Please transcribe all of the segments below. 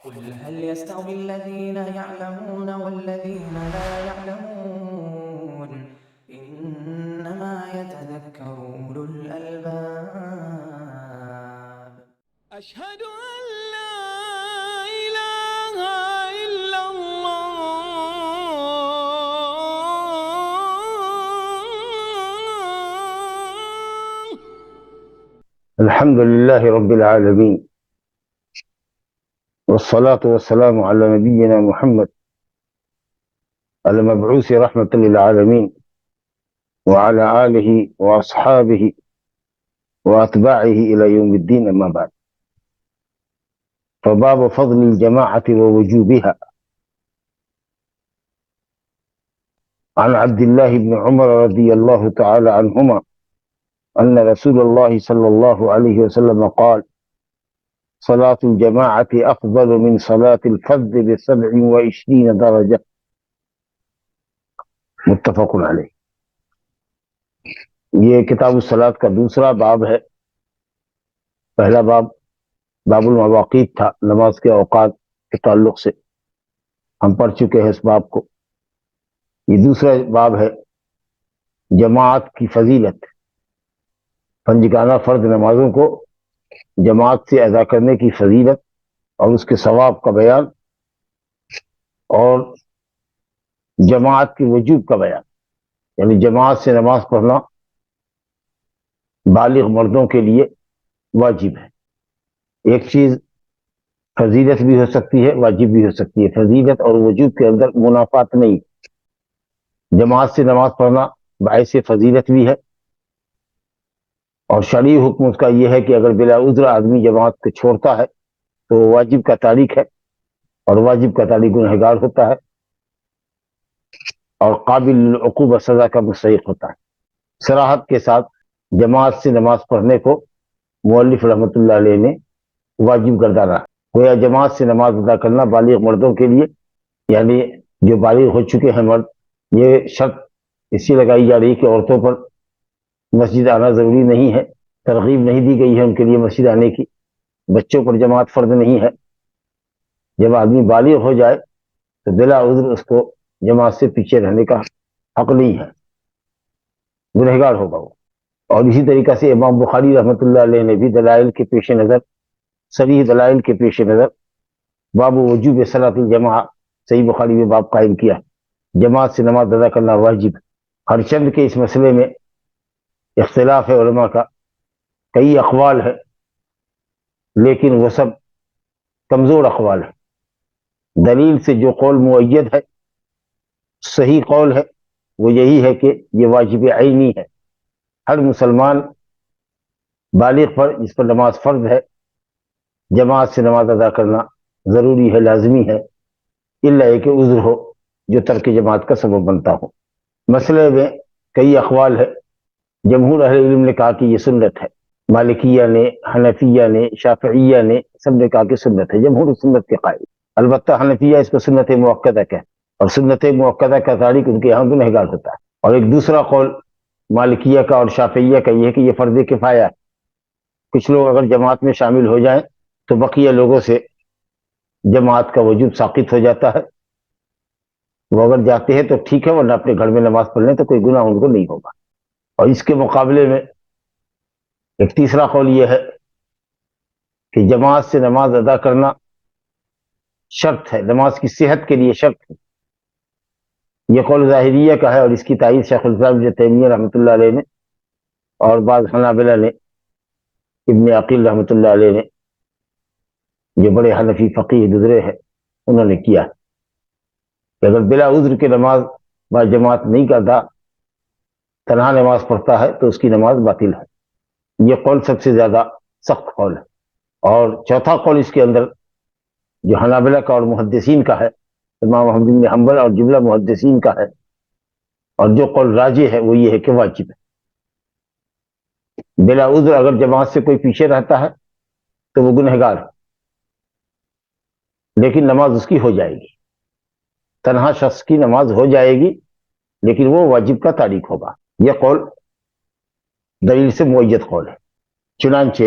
قل هل يستوي الذين يعلمون والذين لا يعلمون إنما يتذكر أولو الألباب أشهد أن لا إله إلا الله. الحمد لله رب العالمين، والصلاة والسلام على نبينا محمد المبعوث رحمة للعالمين وعلى آله وأصحابه وأتباعه إلى يوم الدين. أما بعد، فباب فضل الجماعة ووجوبها. عن عبد الله بن عمر رضي الله تعالى عنهما أن رسول الله صلى الله عليه وسلم قال: صلاة الجماعة أفضل من صلاة الفرد ب27 درجة. متفق علیہ۔ یہ کتاب الصلاۃ کا دوسرا باب ہے۔ پہلا باب باب المواقیت تھا، نماز کے اوقات کے تعلق سے ہم پڑھ چکے ہیں اس باب کو۔ یہ دوسرا باب ہے جماعت کی فضیلت، پنجگانہ فرض نمازوں کو جماعت سے ادا کرنے کی فضیلت اور اس کے ثواب کا بیان، اور جماعت کے وجوب کا بیان، یعنی جماعت سے نماز پڑھنا بالغ مردوں کے لیے واجب ہے۔ ایک چیز فضیلت بھی ہو سکتی ہے، واجب بھی ہو سکتی ہے۔ فضیلت اور وجوب کے اندر منافات نہیں۔ جماعت سے نماز پڑھنا باعث فضیلت بھی ہے، اور شرعی حکم اس کا یہ ہے کہ اگر بلا عذر آدمی جماعت کو چھوڑتا ہے تو واجب کا تارک ہے، اور واجب کا تارک گنہگار ہوتا ہے اور قابل للعقوبہ سزا کا مستحق ہوتا ہے۔ صراحت کے ساتھ جماعت سے نماز پڑھنے کو مؤلف رحمۃ اللہ علیہ نے واجب گردانا ہے۔ گویا جماعت سے نماز ادا کرنا بالغ مردوں کے لیے، یعنی جو بالغ ہو چکے ہیں مرد، یہ شرط اسی لگائی جا رہی کہ عورتوں پر مسجد آنا ضروری نہیں ہے، ترغیب نہیں دی گئی ہے ان کے لیے مسجد آنے کی۔ بچوں پر جماعت فرض نہیں ہے۔ جب آدمی بالغ ہو جائے تو بلا عذر اس کو جماعت سے پیچھے رہنے کا حق نہیں ہے، گنہگار ہوگا وہ۔ اور اسی طریقہ سے امام بخاری رحمۃ اللہ علیہ نے بھی دلائل کے پیش نظر، صریح دلائل کے پیش نظر، باب وجوب صلاۃ الجماعہ، صحیح بخاری میں باب قائم کیا، جماعت سے نماز ادا کرنا واجب۔ ہر چند کے اس مسئلے میں اختلاف ہے علماء کا، کئی اقوال ہے، لیکن وہ سب کمزور اقوال ہے۔ دلیل سے جو قول مؤید ہے، صحیح قول ہے، وہ یہی ہے کہ یہ واجب عینی ہے۔ ہر مسلمان بالغ پر جس پر نماز فرض ہے، جماعت سے نماز ادا کرنا ضروری ہے، لازمی ہے، الا کہ عذر ہو جو ترک جماعت کا سبب بنتا ہو۔ مسئلے میں کئی اقوال ہے۔ جمہور اہل علم نے کہا کہ یہ سنت ہے، مالکیہ نے، حنفیہ نے، شافعیہ نے، سب نے کہا کہ سنت ہے، جمہور سنت کے قائل۔ البتہ حنفیہ اس کو سنت مؤکدہ کہتے ہیں، اور سنت مؤکدہ کا تاریخ ان کے یہاں گنہگار ہوتا ہے۔ اور ایک دوسرا قول مالکیہ کا اور شافعیہ کا یہ ہے کہ یہ فرض کفایہ ہے۔ کچھ لوگ اگر جماعت میں شامل ہو جائیں تو بقیہ لوگوں سے جماعت کا وجوب ساقط ہو جاتا ہے۔ وہ اگر جاتے ہیں تو ٹھیک ہے، ورنہ اپنے گھر میں نماز پڑھ لیں تو کوئی گناہ ان کو نہیں ہوگا۔ اور اس کے مقابلے میں ایک تیسرا قول یہ ہے کہ جماعت سے نماز ادا کرنا شرط ہے، نماز کی صحت کے لیے شرط ہے۔ یہ قول ظاہریہ کا ہے، اور اس کی تائید شیخ الاسلام ابن تیمیہ رحمۃ اللہ علیہ نے اور بعض حنابلہ نے، ابن عقیل رحمۃ اللہ علیہ نے، جو بڑے حنفی فقیہ گزرے ہیں، انہوں نے کیا کہ اگر بلا عذر کے نماز با جماعت نہیں کرتا، تنہا نماز پڑھتا ہے تو اس کی نماز باطل ہے۔ یہ قول سب سے زیادہ سخت قول ہے۔ اور چوتھا قول اس کے اندر جو حنابلہ کا اور محدثین کا ہے، امام احمد بن حنبل اور جملہ محدثین کا ہے، اور جو قول راجح ہے وہ یہ ہے کہ واجب ہے۔ بلا عذر اگر جماعت سے کوئی پیچھے رہتا ہے تو وہ گنہگار ہے، لیکن نماز اس کی ہو جائے گی، تنہا شخص کی نماز ہو جائے گی، لیکن وہ واجب کا تاریک ہوگا۔ یہ قول دلیل سے مؤید قول ہے۔ چنانچہ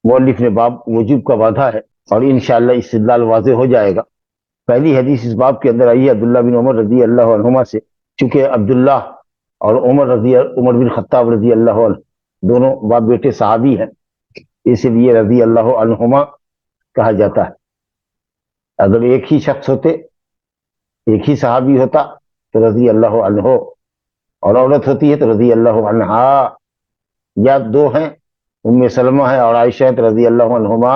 مؤلف نے باب وجوب کا باندھا ہے اور انشاءاللہ استدلال واضح ہو جائے گا۔ پہلی حدیث اس باب کے اندر آئی ہے عبداللہ بن عمر رضی اللہ عنہما سے، چونکہ عبداللہ اور عمر بن خطاب رضی اللہ عنہ دونوں باپ بیٹے صحابی ہیں، اس لیے رضی اللہ عنہما کہا جاتا ہے۔ اگر ایک ہی شخص ہوتے، ایک ہی صحابی ہوتا تو رضی اللہ عنہ، اور عورت ہوتی ہے تو رضی اللہ عنہا، یا دو ہیں ام سلمہ ہے اور عائشہ ہے تو رضی اللہ عنہما،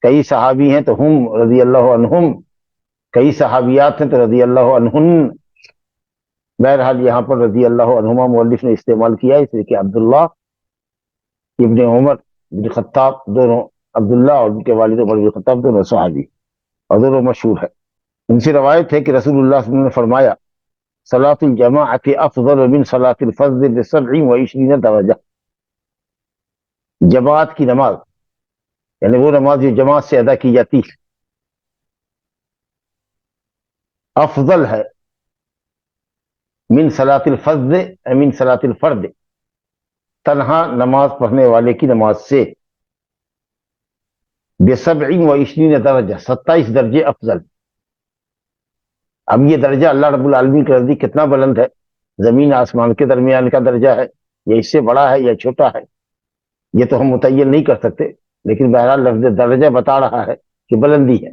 کئی صحابی ہیں تو ہم رضی اللہ عنہم، کئی صحابیات ہیں تو رضی اللہ عنہن۔ بہرحال یہاں پر رضی اللہ عنہما مؤلف نے استعمال کیا اس لیے کہ عبداللہ ابن عمر بن خطاب دونوں، عبداللہ اور ان کے والد عمر بن خطاب دونوں صحابی اور دونوں مشہور ہے۔ ان سے روایت ہے کہ رسول اللہ صلی اللہ علیہ وسلم نے فرمایا صلاۃ الجماعۃ افضل من صلاۃ الفرد ب27 درجہ، جماعت کی نماز یعنی وہ نماز جو جماعت سے ادا کی جاتی ہے افضل ہے من صلاۃ الفرد، من صلاۃ الفرد، تنہا نماز پڑھنے والے کی نماز سے، ب27 درجہ، 27 درجے افضل۔ اب یہ درجہ اللہ رب العالمین کے نزدیک کتنا بلند ہے، زمین آسمان کے درمیان کا درجہ ہے یا اس سے بڑا ہے یا چھوٹا ہے، یہ تو ہم متعین نہیں کر سکتے، لیکن بہرحال لفظ درجہ بتا رہا ہے کہ بلندی ہے۔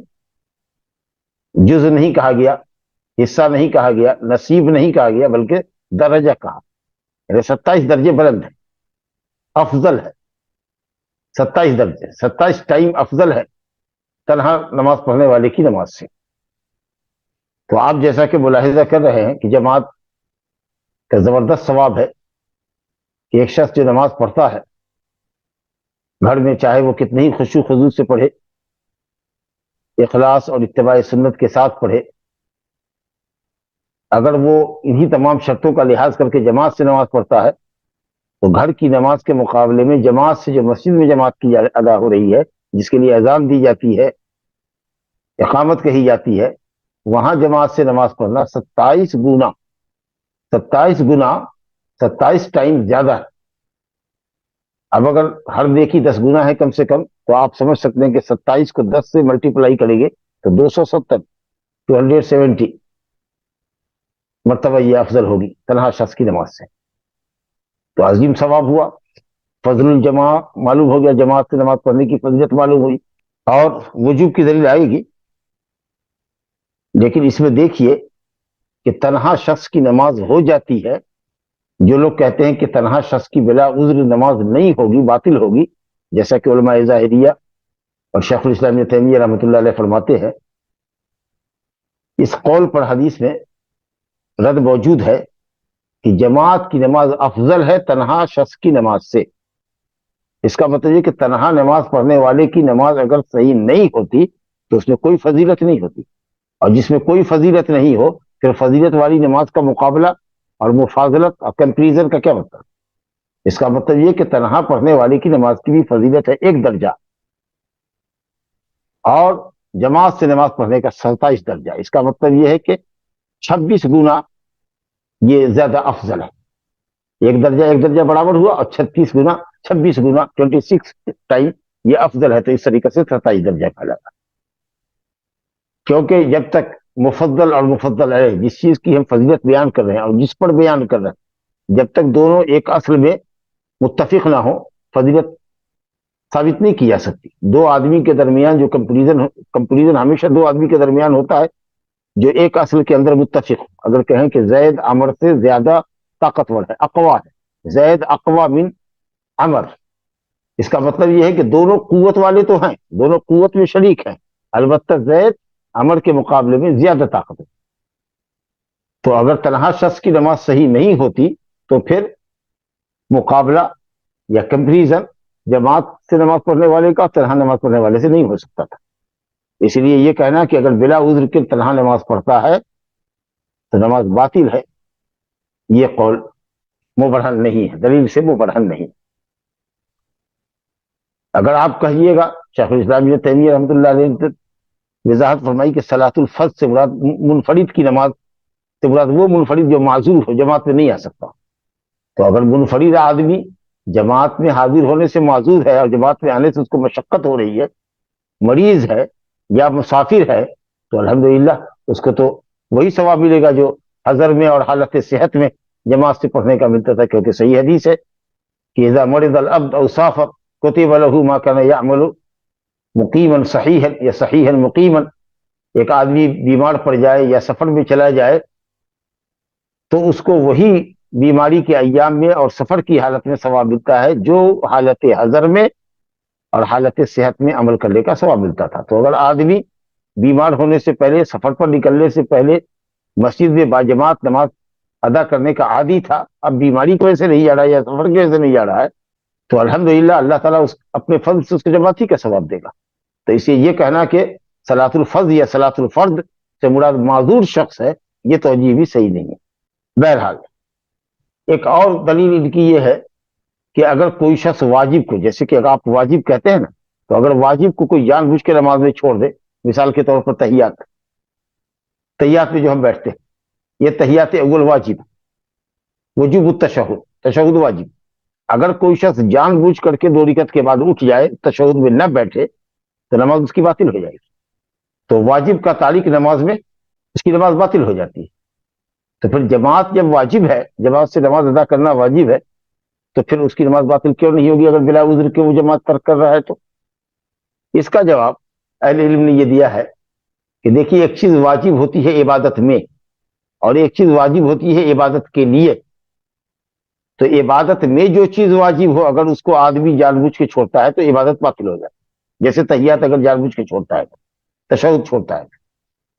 جز نہیں کہا گیا، حصہ نہیں کہا گیا، نصیب نہیں کہا گیا، بلکہ درجہ کہا، یعنی 27 درجے بلند ہے، افضل ہے۔ 27 درجے، 27 ٹائم افضل ہے تنہا نماز پڑھنے والے کی نماز سے۔ تو آپ جیسا کہ ملاحظہ کر رہے ہیں کہ جماعت کا زبردست ثواب ہے کہ ایک شخص جو نماز پڑھتا ہے گھر میں، چاہے وہ کتنے ہی خشوع خضوع سے پڑھے، اخلاص اور اتباع سنت کے ساتھ پڑھے، اگر وہ انہی تمام شرطوں کا لحاظ کر کے جماعت سے نماز پڑھتا ہے تو گھر کی نماز کے مقابلے میں جماعت سے جو مسجد میں جماعت کی ادا ہو رہی ہے، جس کے لیے اذان دی جاتی ہے، اقامت کہی جاتی ہے، وہاں جماعت سے نماز پڑھنا 27 گنا، 27 گنا، 27 ٹائم زیادہ ہے۔ اب اگر ہر نیکی 10 گنا ہے کم سے کم، تو آپ سمجھ سکتے ہیں کہ 27 کو 10 سے ملٹیپلائی کریں گے تو 270، 270 مرتبہ یہ افضل ہوگی تنہا شخص کی نماز سے۔ تو عظیم ثواب ہوا، فضل الجماع معلوم ہو گیا، جماعت سے نماز پڑھنے کی فضیلت معلوم ہوئی، اور وجوب کی دلیل آئے گی۔ لیکن اس میں دیکھیے کہ تنہا شخص کی نماز ہو جاتی ہے، جو لوگ کہتے ہیں کہ تنہا شخص کی بلا عذر نماز نہیں ہوگی، باطل ہوگی، جیسا کہ علماء ظاہریہ اور شیخ الاسلام ابن تیمیہ رحمۃ اللہ علیہ فرماتے ہیں، اس قول پر حدیث میں رد موجود ہے کہ جماعت کی نماز افضل ہے تنہا شخص کی نماز سے۔ اس کا مطلب یہ کہ تنہا نماز پڑھنے والے کی نماز اگر صحیح نہیں ہوتی تو اس میں کوئی فضیلت نہیں ہوتی، اور جس میں کوئی فضیلت نہیں ہو پھر فضیلت والی نماز کا مقابلہ اور مفاضلت اور کمپیریزن کا کیا مطلب؟ اس کا مطلب یہ کہ تنہا پڑھنے والے کی نماز کی بھی فضیلت ہے ایک درجہ، اور جماعت سے نماز پڑھنے کا 27 درجہ۔ اس کا مطلب یہ ہے کہ 26 گنا یہ زیادہ افضل ہے، ایک درجہ برابر ہوا، اور 26 گنا 26 ٹائم یہ افضل ہے، تو اس طریقے سے 27 درجہ کہلاتا ہے۔ کیونکہ جب تک مفضل اور مفضل ہے، جس چیز کی ہم فضیلت بیان کر رہے ہیں اور جس پر بیان کر رہے ہیں، جب تک دونوں ایک اصل میں متفق نہ ہو، فضیلت ثابت نہیں کی جا سکتی۔ دو آدمی کے درمیان جو کمپریزن ہمیشہ دو آدمی کے درمیان ہوتا ہے جو ایک اصل کے اندر متفق ہو۔ اگر کہیں کہ زید عمر سے زیادہ طاقتور ہے، اقوا ہے، زید اقوا من عمر، اس کا مطلب یہ ہے کہ دونوں قوت والے تو ہیں، دونوں قوت میں شریک ہیں، البتہ زید عمر کے مقابلے میں زیادہ طاقت ہے۔ تو اگر تنہا شخص کی نماز صحیح نہیں ہوتی تو پھر مقابلہ یا کمپریزن جماعت سے نماز پڑھنے والے کا تنہا نماز پڑھنے والے سے نہیں ہو سکتا تھا۔ اس لیے یہ کہنا کہ اگر بلا عذر کے تنہا نماز پڑھتا ہے تو نماز باطل ہے، یہ قول مبرہن نہیں ہے، دلیل سے مبرہن نہیں۔ اگر آپ کہیے گا، شیخ الاسلام ابن تیمیہ رحمۃ اللہ علیہ نے وضاحت فرمائی کہ صلاۃ الفرض سے مراد منفرد کی نماز سے مراد وہ منفرد جو معذور ہو، جماعت میں نہیں آ سکتا۔ تو اگر منفرد آدمی جماعت میں حاضر ہونے سے معذور ہے اور جماعت میں آنے سے اس کو مشقت ہو رہی ہے، مریض ہے یا مسافر ہے تو الحمدللہ اس کو تو وہی ثواب ملے گا جو حضر میں اور حالت صحت میں جماعت سے پڑھنے کا ملتا تھا، کیونکہ صحیح حدیث ہے کہ اذا مرض العبد او سافر کتب له ما كان يعمل مقیما صحیحا یا صحیحا مقیما، ایک آدمی بیمار پڑ جائے یا سفر میں چلا جائے تو اس کو وہی بیماری کے ایام میں اور سفر کی حالت میں ثواب ملتا ہے جو حالت حضر میں اور حالت صحت میں عمل کرنے کا ثواب ملتا تھا۔ تو اگر آدمی بیمار ہونے سے پہلے، سفر پر نکلنے سے پہلے مسجد میں باجماعت نماز ادا کرنے کا عادی تھا، اب بیماری کی وجہ سے نہیں جا رہا ہے یا سفر کی وجہ سے نہیں جا رہا ہے، تو الحمدللہ اللہ تعالیٰ اپنے فضل سے اس کو جماعتی کا ثواب دے گا۔ تو اسے یہ کہنا کہ صلاۃ الفرض یا صلاۃ الفرد سے مراد معذور شخص ہے، یہ توجیہ بھی صحیح نہیں ہے۔ بہرحال ایک اور دلیل ان کی یہ ہے کہ اگر کوئی شخص واجب کو، جیسے کہ اگر آپ واجب کہتے ہیں نا، تو اگر واجب کو کوئی جان بوجھ کے نماز میں چھوڑ دے، مثال کے طور پر تحیات میں جو ہم بیٹھتے ہیں، یہ تحیات اول واجب، وجوب التشہد، تشہد واجب، اگر کوئی شخص جان بوجھ کر کے 2 رکعت کے بعد اٹھ جائے، تشہد میں نہ بیٹھے، تو نماز اس کی باطل ہو جائے گی۔ تو واجب کا تارک نماز میں اس کی نماز باطل ہو جاتی ہے۔ تو پھر جماعت جب واجب ہے، جماعت سے نماز ادا کرنا واجب ہے، تو پھر اس کی نماز باطل کیوں نہیں ہوگی اگر بلا عذر کے وہ جماعت ترک کر رہا ہے تو؟ اس کا جواب اہل علم نے یہ دیا ہے کہ دیکھیے، ایک چیز واجب ہوتی ہے عبادت میں اور ایک چیز واجب ہوتی ہے عبادت کے لیے۔ تو عبادت میں جو چیز واجب ہو، اگر اس کو آدمی جان بوجھ کے چھوڑتا ہے تو عبادت باطل ہو جاتی ہے۔ جیسے تحیات اگر جان بوجھ کے چھوڑتا ہے، تشہد چھوڑتا ہے،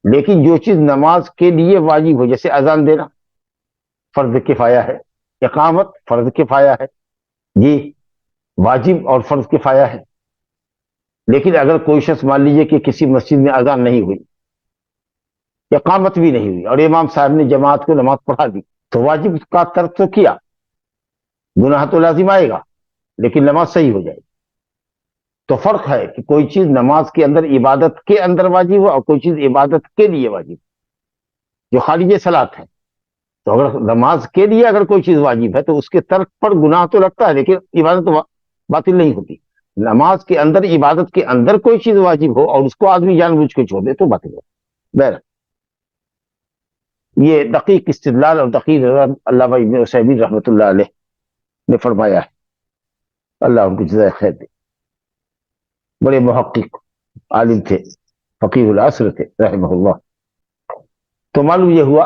لیکن جو چیز نماز کے لیے واجب ہو، جیسے اذان دینا فرض کفایہ ہے، اقامت فرض کفایہ ہے، یہ واجب اور فرض کفایہ ہے۔ لیکن اگر کوئی شخص مان لیجئے کہ کسی مسجد میں اذان نہیں ہوئی، اقامت بھی نہیں ہوئی، اور امام صاحب نے جماعت کو نماز پڑھا دی، تو واجب کا ترک تو کیا، گناہ تو لازم آئے گا، لیکن نماز صحیح ہو جائے گی۔ تو فرق ہے کہ کوئی چیز نماز کے اندر، عبادت کے اندر واجب ہو، اور کوئی چیز عبادت کے لیے واجب جو خارج صلاۃ ہے۔ تو اگر نماز کے لیے اگر کوئی چیز واجب ہے تو اس کے ترک پر گناہ تو لگتا ہے، لیکن عبادت تو باطل نہیں ہوتی۔ نماز کے اندر، عبادت کے اندر کوئی چیز واجب ہو اور اس کو آدمی جان بوجھ کے چھوڑ دے تو باطل ہو۔ بہرحال یہ دقیق استدلال اور دقیق علامہ ابن عثیمین رحمۃ اللہ علیہ نے فرمایا ہے، اللہ ان کو جزائے خیر دے۔ بڑے محقق عالم تھے، فقیہ العصر تھے رحمہ اللہ۔ تو معلوم یہ ہوا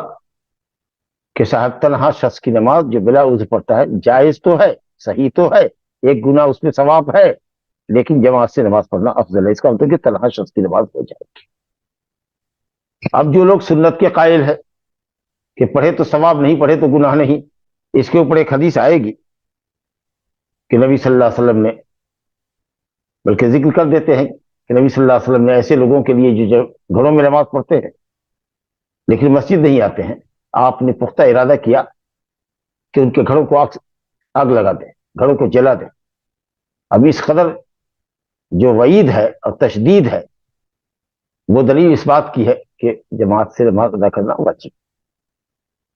کہ صاحب تنہا شخص کی نماز جو بلا عذر پڑھتا ہے، جائز تو ہے، صحیح تو ہے، ایک گناہ اس میں ثواب ہے، لیکن جماعت سے نماز پڑھنا افضل ہے۔ اس کا مطلب کہ تنہا شخص کی نماز ہو جائے گی۔ اب جو لوگ سنت کے قائل ہے کہ پڑھے تو ثواب، نہیں پڑھے تو گناہ نہیں، اس کے اوپر ایک حدیث آئے گی کہ نبی صلی اللہ علیہ وسلم نے، بلکہ ذکر کر دیتے ہیں کہ نبی صلی اللہ علیہ وسلم نے ایسے لوگوں کے لیے جو گھروں میں نماز پڑھتے ہیں لیکن مسجد نہیں آتے ہیں، آپ نے پختہ ارادہ کیا کہ ان کے گھروں کو آگ لگا دیں، گھروں کو جلا دیں۔ اب اس قدر جو وعید ہے اور تشدید ہے، وہ دلیل اس بات کی ہے کہ جماعت سے نماز ادا کرنا واجب،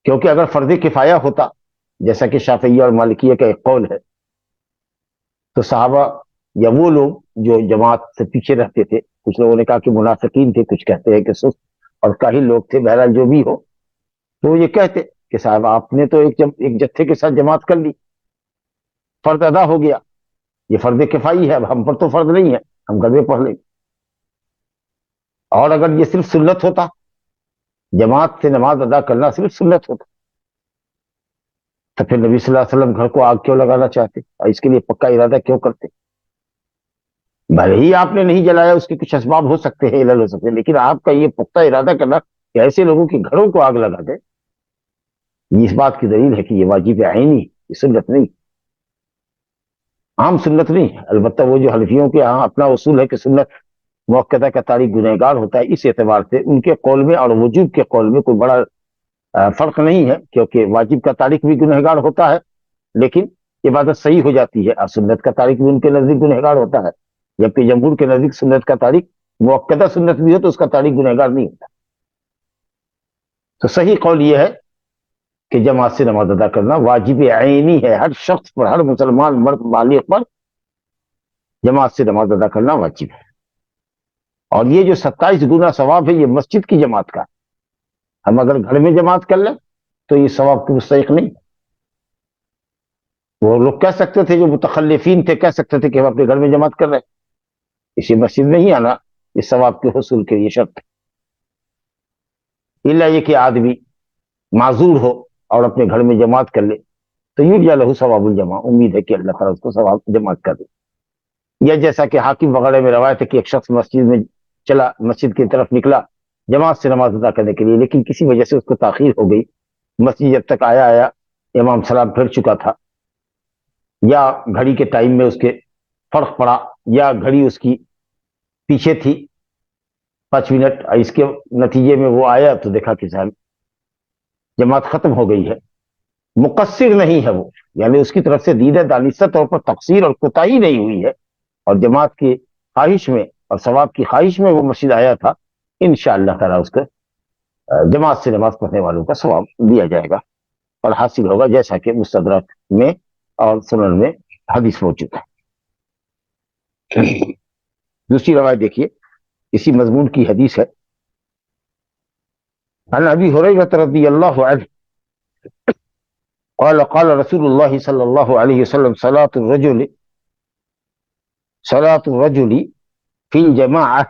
کیونکہ اگر فرض کفایہ ہوتا، جیسا کہ شافعیہ اور مالکیہ کا ایک قول ہے، تو صحابہ یا وہ لوگ جو جماعت سے پیچھے رہتے تھے، کچھ لوگوں نے کہا کہ منافقین تھے، کچھ کہتے ہیں کہ سست اور کاہل لوگ تھے، بہرحال جو بھی ہو، تو یہ کہتے کہ صاحب آپ نے تو ایک جتھے کے ساتھ جماعت کر لی، فرض ادا ہو گیا، یہ فرض کفائی ہے، اب ہم پر تو فرض نہیں ہے، ہم گھر میں پڑھ لیں۔ اور اگر یہ صرف سنت ہوتا، جماعت سے نماز ادا کرنا صرف سنت ہوتا، تو پھر نبی صلی اللہ علیہ وسلم گھر کو آگ کیوں لگانا چاہتے اور اس کے لیے پکا ارادہ کیوں کرتے؟ بھلے ہی آپ نے نہیں جلایا، اس کے کچھ اسباب ہو سکتے ہیں، علل ہو سکتے ہیں، لیکن آپ کا یہ پختہ ارادہ کرنا کہ ایسے لوگوں کے گھروں کو آگ لگا دے، یہ اس بات کی دلیل ہے کہ یہ واجب عینی، یہ سنت نہیں، عام سنت نہیں۔ البتہ وہ جو حنفیوں کے یہاں اپنا اصول ہے کہ سنت مؤکدہ کا تارک گنہگار ہوتا ہے، اس اعتبار سے ان کے قول میں اور وجوب کے قول میں کوئی بڑا فرق نہیں ہے، کیونکہ واجب کا تارک بھی گنہگار ہوتا ہے لیکن عبادت صحیح ہو جاتی ہے، اور سنت کا تارک بھی ان کے نزدیک گنہگار ہوتا ہے، جبکہ جمہور کے نزدیک سنت کا تارک مؤکدہ سنت بھی ہو تو اس کا تارک گنہگار نہیں ہوتا۔ تو صحیح قول یہ ہے کہ جماعت سے نماز ادا کرنا واجب عینی ہے، ہر شخص پر، ہر مسلمان مرد بالغ پر جماعت سے نماز ادا کرنا واجب ہے۔ اور یہ جو 27 گنا ثواب ہے یہ مسجد کی جماعت کا ہے۔ ہم اگر گھر میں جماعت کر لیں تو یہ ثواب کی مستحق نہیں۔ وہ لوگ کہہ سکتے تھے، جو متخلفین تھے کہہ سکتے تھے کہ ہم اپنے گھر میں جماعت کر رہے ہیں، اسی مسجد میں ہی آنا اس ثواب کے حصول کے لیے شرط ہے۔ الا یہ کہ آدمی معذور ہو اور اپنے گھر میں جماعت کر لے تو یرجی لہ ثواب الجماع، امید ہے کہ اللہ تعالیٰ اس کو ثواب جماعت کر دے۔ یا جیسا کہ حاکم وغیرہ میں روایت ہے کہ ایک شخص مسجد میں چلا، مسجد کی طرف نکلا جماعت سے نماز ادا کرنے کے لیے، لیکن کسی وجہ سے اس کو تاخیر ہو گئی، مسجد جب تک آیا امام سلام پھر چکا تھا، یا گھڑی کے ٹائم میں اس کے فرق پڑا، یا گھڑی اس کی پیچھے تھی 5 منٹ، اس کے نتیجے میں وہ آیا تو دیکھا کہ صاحب جماعت ختم ہو گئی ہے۔ مقصر نہیں ہے وہ، یعنی اس کی طرف سے دیدہ دانستہ طور پر تقصیر اور کوتاہی نہیں ہوئی ہے، اور جماعت کی خواہش میں اور ثواب کی خواہش میں وہ مسجد آیا تھا، انشاءاللہ تعالیٰ اس کو جماعت سے نماز پڑھنے والوں کا ثواب دیا جائے گا اور حاصل ہوگا، جیسا کہ مستدرک میں اور سنن میں حدیث موجود ہے۔ دوسری روایت دیکھیے، اسی مضمون کی حدیث ہے۔ عن ابی ہریرہ رضی اللہ عنہ قال قال رسول اللہ صلی اللہ علیہ وسلم صلاة الرجل في الجماعة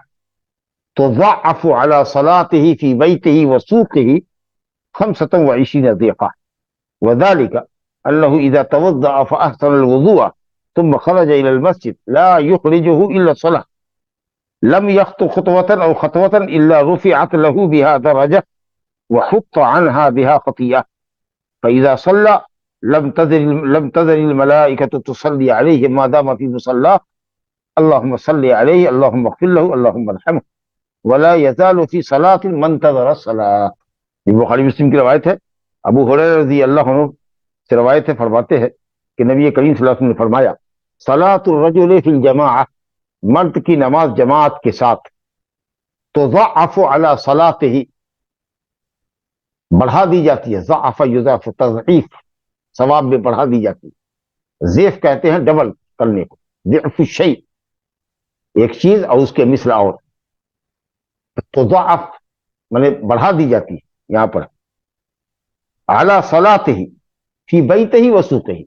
تضعف على صلاته في بيته وسوقه 25 ضعفا، وذلك أنه إذا توضأ فأحسن الوضوء ثم خرج إلى المسجد لا يخرجه إلا الصلاة لم يخطو خطوة أو خطوة إلا رفعت له بها درجة وحط عنها بها خطيئة، فإذا صلى لم تزل الملائكة تصلي عليه ما دام في مصلاه اللهم صل عليه اللهم اغفر له اللهم ارحمه ولا يزال في صلاة من انتظر الصلاة۔ یہ بخاری مسلم کی روایت ہے، ابو ہریرہ رضی اللہ عنہ سے روایت ہے، فرماتے ہیں کہ نبی کریم صلی اللہ علیہ وسلم نے فرمایا صلاۃ الرجل فی الجماعہ، مرد کی نماز جماعت کے ساتھ، تضعف علی صلاتہ، بڑھا دی جاتی ہے، ضعف یضاف تضعیف، ثواب میں بڑھا دی جاتی ہے، ضعف کہتے ہیں ڈبل کرنے کو، ضعف الشیء ایک چیز اور اس کے مثل اور، تضعف مانے بڑھا دی جاتی ہے یہاں پر، اعلی صلاۃ ہی فی بیتہ ہی وسوقہ ہی،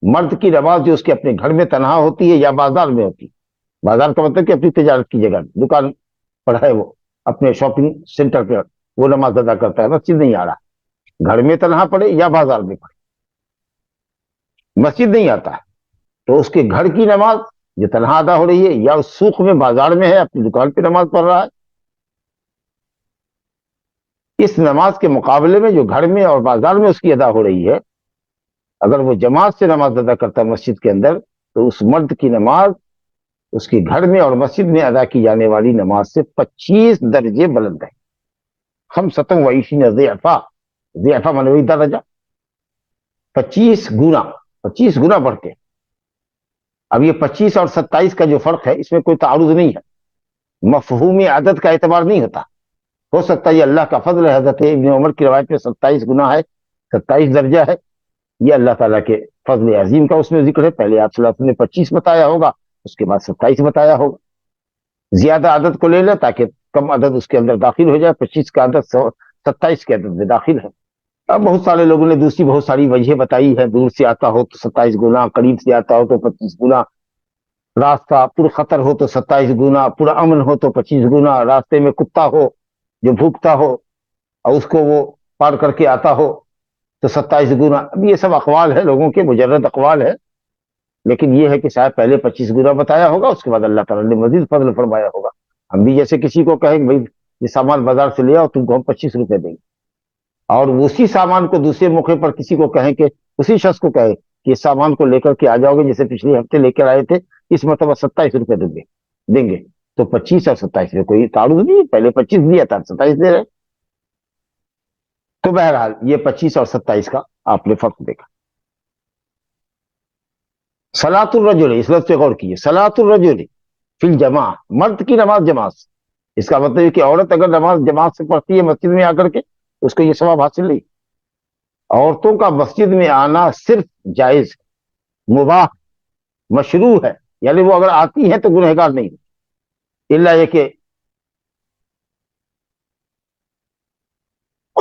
مرد کی نماز جو اس کے اپنے گھر میں تنہا ہوتی ہے یا بازار میں ہوتی ہے، بازار کا مطلب کہ اپنی تجارت کی جگہ دکان پر ہے، وہ اپنے شاپنگ سینٹر پہ وہ نماز ادا کرتا ہے، مسجد نہیں آ رہا، گھر میں تنہا پڑے یا بازار میں پڑے، مسجد نہیں آتا ہے، تو اس کے گھر کی نماز جو تنہا ادا ہو رہی ہے یا اس سوق میں بازار میں ہے اپنی دکان پہ نماز پڑھ رہا ہے، اس نماز کے مقابلے میں جو گھر میں اور بازار میں اس کی ادا ہو رہی ہے، اگر وہ جماعت سے نماز ادا کرتا ہے مسجد کے اندر، تو اس مرد کی نماز اس کے گھر میں اور مسجد میں ادا کی جانے والی نماز سے 25 درجے بلند ہے، 25 ضعفا، ضعفا مانے وہی درجہ، 25 گنا بڑھ کے۔ اب یہ 25 اور 27 کا جو فرق ہے اس میں کوئی تعارض نہیں ہے، مفہومی عدد کا اعتبار نہیں ہوتا، ہو سکتا ہے یہ اللہ کا فضل ہے، حضرت ابن عمر کی روایت میں 27 گنا ہے، 27 درجہ ہے، یہ اللہ تعالیٰ کے فضل عظیم کا اس میں ذکر ہے، پہلے آپ صلی اللہ علیہ وسلم نے 25 بتایا ہوگا، اس کے بعد 27 بتایا ہوگا، زیادہ عدد کو لے لیں تاکہ کم عدد اس کے اندر داخل ہو جائے، 25 کا عدد 27 کے عدد میں داخل ہے۔ اب بہت سارے لوگوں نے دوسری بہت ساری وجہ بتائی ہے، دور سے آتا ہو تو 27 گنا، قریب سے آتا ہو تو 25 گنا، راستہ پر خطر ہو تو 27 گنا، پورا امن ہو تو 25 گنا، راستے میں کتا ہو جو بھوکتا ہو اور اس کو وہ پار کر کے آتا ہو تو 27 گنا۔ اب یہ سب اقوال ہے لوگوں کے، مجرد اقوال ہے، لیکن یہ ہے کہ شاید پہلے 25 گنا بتایا ہوگا، اس کے بعد اللہ تعالیٰ نے مزید فضل فرمایا ہوگا۔ ہم بھی جیسے کسی کو کہیں بھائی یہ سامان بازار سے لے آؤ، تم کو ہم 25 روپے دیں گے، اور اسی سامان کو دوسرے موقع پر کسی کو کہیں کہ اسی شخص کو کہے کہ اس سامان کو لے کر کے آ جاؤ گے، جیسے پچھلے ہفتے لے کر آئے تھے، اس مرتبہ 27 روپے دیں گے، تو 25 اور 27 میں کوئی تعارض نہیں ہے، پہلے 25 دیا تھا 27 دے رہے۔ تو بہرحال یہ 25 اور 27 کا آپ نے فرق دیکھا۔ صلاۃ الرجل، اس لفظ پہ غور کیے، صلاۃ الرجل فی الجماع، مرد کی نماز جماعت سے، اس کا مطلب ہے کہ عورت اگر نماز جماعت سے پڑھتی ہے مسجد میں آ کر کے اس کو یہ ثواب حاصل نہیں۔ عورتوں کا مسجد میں آنا صرف جائز، مباح، مشروع ہے، یعنی وہ اگر آتی ہیں تو گنہگار نہیں، الا یہ کہ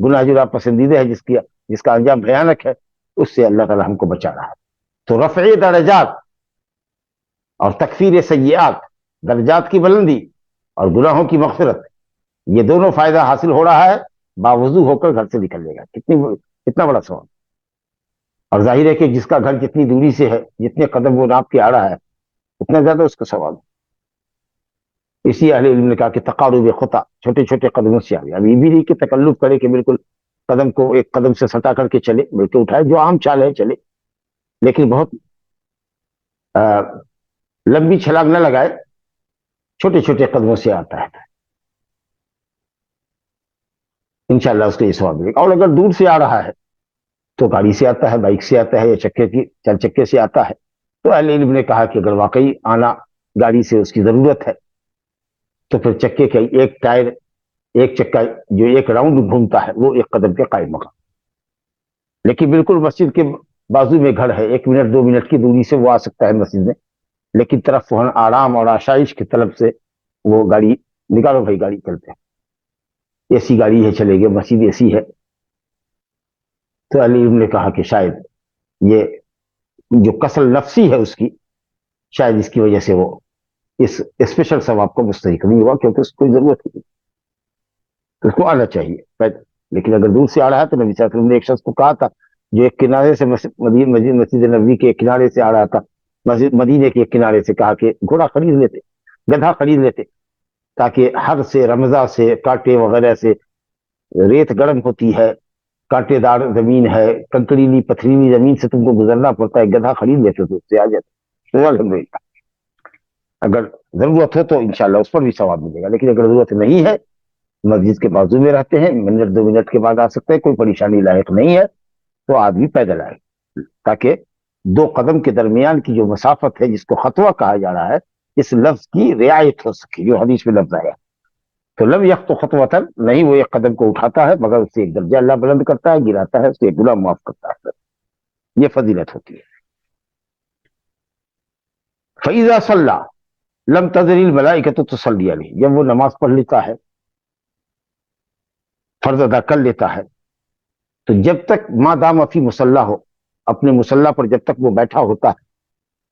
گناہ جو ناپسندیدہ ہے جس کا انجام بھیانک ہے، اس سے اللہ تعالیٰ ہم کو بچا رہا ہے۔ تو رفع درجات اور تکفیر سیئات، درجات کی بلندی اور گناہوں کی مغفرت، یہ دونوں فائدہ حاصل ہو رہا ہے باوضو ہو کر گھر سے نکلنے کا۔ کتنا بڑا ثواب! اور ظاہر ہے کہ جس کا گھر جتنی دوری سے ہے، جتنے قدم وہ ناپ کے آ رہا ہے، اتنا زیادہ اس کا ثواب ہے۔ اسی اہل علم نے کہا کہ تقارب خطا، چھوٹے چھوٹے قدموں سے آگے۔ اب یہ بھی نہیں کہ تکلف کرے کہ بالکل قدم کو ایک قدم سے سٹا کر کے چلے، بلکہ اٹھائے، جو عام چال ہے چلے، لیکن بہت لمبی چھلانگ نہ لگائے، چھوٹے چھوٹے قدموں سے آتا ہے، انشاءاللہ اس کو یہ ثواب ملے گا۔ اور اگر دور سے آ رہا ہے تو گاڑی سے آتا ہے، بائک سے آتا ہے، یا چار چکے سے آتا ہے، تو اہل علم نے کہا کہ اگر واقعی آنا گاڑی سے اس کی ضرورت ہے تو پھر چکے کا ایک ٹائر، ایک چکا جو ایک راؤنڈ گھومتا ہے، وہ ایک قدم کے قائم مقام۔ لیکن بالکل مسجد کے بازو میں گھر ہے، 1 منٹ 2 منٹ کی دوری سے وہ آ سکتا ہے مسجد میں، لیکن طرف آرام اور آشائش کی طلب سے وہ گاڑی نکالو، بھائی گاڑی چلتے ہیں، اے سی گاڑی ہے چلے گی، مسجد اے سی ہے، تو اہل علم نے کہا کہ شاید یہ جو کسل نفسی ہے اس کی، شاید اس کی وجہ سے وہ اس اسپیشل ثواب کو مستحق نہیں ہوا، کیونکہ اس کو کوئی ضرورت نہیں، تو اس کو آنا چاہیے۔ لیکن اگر دور سے آ رہا ہے تو نبی صلی اللہ علیہ وسلم نے ایک شخص کو کہا تھا جو ایک کنارے سے مسجد نبوی کے ایک کنارے سے آ رہا تھا، مدینے کے ایک کنارے سے، کہا کہ گھوڑا خرید لیتے، گدھا خرید لیتے، تاکہ ہر سے، رمضہ سے، کانٹے وغیرہ سے، ریت گرم ہوتی ہے، کانٹے دار زمین ہے، کنکریلی پتھریلی زمین سے تم کو گزرنا پڑتا ہے، گدھا خرید لیتے تو اس سے آ جاتے۔ الحمدللہ اگر ضرورت ہو تو انشاءاللہ اس پر بھی ثواب ملے گا، لیکن اگر ضرورت نہیں ہے، مسجد کے بازو میں رہتے ہیں، 1 منٹ 2 منٹ کے بعد آ سکتے ہیں، کوئی پریشانی لاحق نہیں ہے، تو آدمی پیدل آئے، تاکہ 2 قدم کے درمیان کی جو مسافت ہے، جس کو خطوہ کہا جا رہا ہے، اس لفظ کی رعایت ہو سکے، جو حدیث میں لفظ آیا۔ تو لم یخط خطوۃ، نہیں وہ ایک قدم کو اٹھاتا ہے، مگر اس سے ایک درجہ اللہ بلند کرتا ہے، گراتا ہے، اس سے ایک گناہ معاف کرتا ہے، یہ فضیلت ہوتی ہے۔ فَإِذَا صَلَّى لَمْ تَزَلِ الْمَلَائِكَةُ تُصَلِّي عَلَيْهِ، جب وہ نماز پڑھ لیتا ہے، فرض ادا کر لیتا ہے، تو جب تک ما دام فی مصلی ہو، اپنے مصلی پر جب تک وہ بیٹھا ہوتا ہے،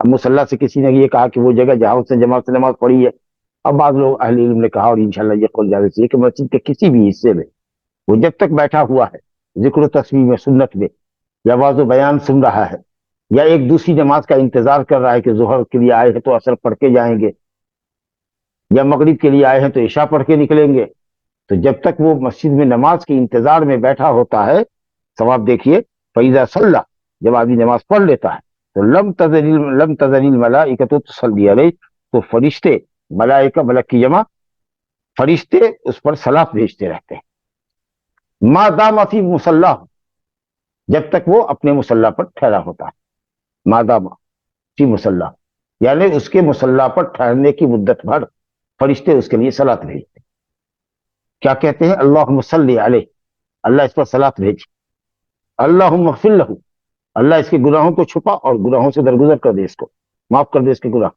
اب مصلی سے کسی نے یہ کہا کہ وہ جگہ جہاں اس نے جماعت سے نماز پڑھی ہے، اب بعض لوگ اہل علم نے کہا، اور انشاءاللہ یہ قول جانے چاہیے، کہ مسجد کے کسی بھی حصے میں وہ جب تک بیٹھا ہوا ہے، ذکر و تسبیح میں، سنت میں، یا واعظ و بیان سن رہا ہے، یا ایک دوسری نماز کا انتظار کر رہا ہے کہ ظہر کے لیے آئے ہیں تو عصر پڑھ کے جائیں گے، یا مغرب کے لیے آئے ہیں تو عشاء پڑھ کے نکلیں گے، تو جب تک وہ مسجد میں نماز کے انتظار میں بیٹھا ہوتا ہے، ثواب دیکھیے، فَإِذَا صَلَّى، جب آدمی نماز پڑھ لیتا ہے، تو لم تزل الملائکۃ تصلی علیہ، تو فرشتے، ملائکہ، ملک کی جمع، فرشتے اس پر صلاۃ بھیجتے رہتے ہیں، ما دام فی مصلی، جب تک وہ اپنے مصلی پر ٹھہرا ہوتا ہے، ما دام فی مصلی، یعنی اس کے مصلی پر ٹھہرنے کی مدت بھر فرشتے اس کے لیے صلاۃ بھیجتے ہیں۔ کیا کہتے ہیں؟ اللہم صلی علیہ، اللہ اس پر صلاۃ بھیج، اللہم اغفر لہ، اللہ اس کے گناہوں کو چھپا اور گناہوں سے درگزر کر دے، اس کو معاف کر دے اس کے گناہ،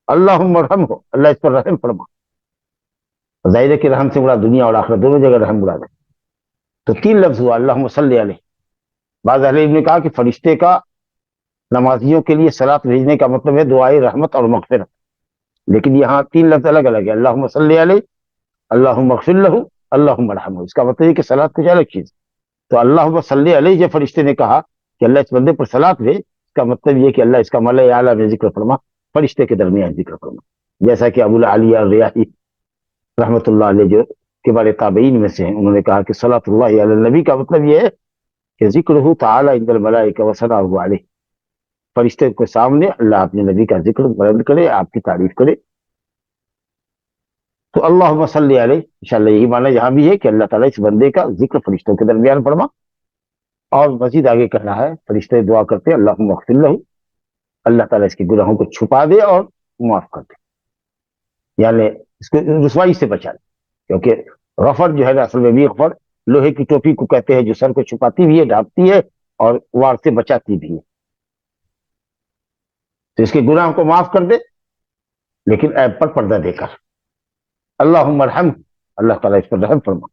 اللہم ارحمہ، اللہ اس پر رحم فرما، ظاہر ہے کہ رحم سے مراد دنیا اور آخرت دونوں جگہ رحم مراد ہے، تو 3 لفظ ہوا، اللہم صلی علیہ۔ بعض اہل علم نے کہا کہ فرشتے کا نمازیوں کے لیے صلاۃ بھیجنے کا مطلب ہے دعائے رحمت اور مغفرت، لیکن یہاں 3 لفظ الگ الگ ہے، اللہم صلی علیہ، اللہم اغفر لہ، اللہم ارحمہ، اس کا مطلب ہے کہ صلاۃ کچھ الگ چیز، تو اللہم صلی علیہ جب فرشتے نے کہا کہ اللہ اس بندے پر صلاۃ بھیج، اس کا مطلب یہ کہ اللہ اس کا ملأ اعلیٰ میں ذکر فرما، فرشتے کے درمیان ذکر فرما، جیسا کہ ابو العالیہ الریاحی رحمۃ اللہ علیہ جو کبار تابعین میں سے ہیں، انہوں نے کہا کہ صلاۃ اللہ علی النبی کا مطلب یہ ہے کہ ذکرہ تعالی عند الملائکہ وثناؤہ علیہ، فرشتے کے سامنے اللہ اپنے نبی کا ذکر بلند کرے، آپ کی تعریف کرے، تو اللہم صلی علیہ، انشاءاللہ یہی معنی یہاں بھی ہے کہ اللہ تعالیٰ اس بندے کا ذکر فرشتوں کے درمیان فرما، اور مزید آگے کہنا ہے، فرشتے دعا کرتے ہیں اللہم اغفر لہ، اللہ تعالیٰ اس کے گناہوں کو چھپا دے اور معاف کر دے، یعنی اس کو رسوائی سے بچا دے، کیونکہ غفر جو ہے نا، اصل میں بھی غفر لوہے کی ٹوپی کو کہتے ہیں، جو سر کو چھپاتی بھی ہے، ڈھانپتی ہے، اور وار سے بچاتی بھی ہے، تو اس کے گناہ کو معاف کر دے، لیکن عیب پر پردہ دے کر، اللہم ارحم، اللہ تعالیٰ اس پر رحم فرما،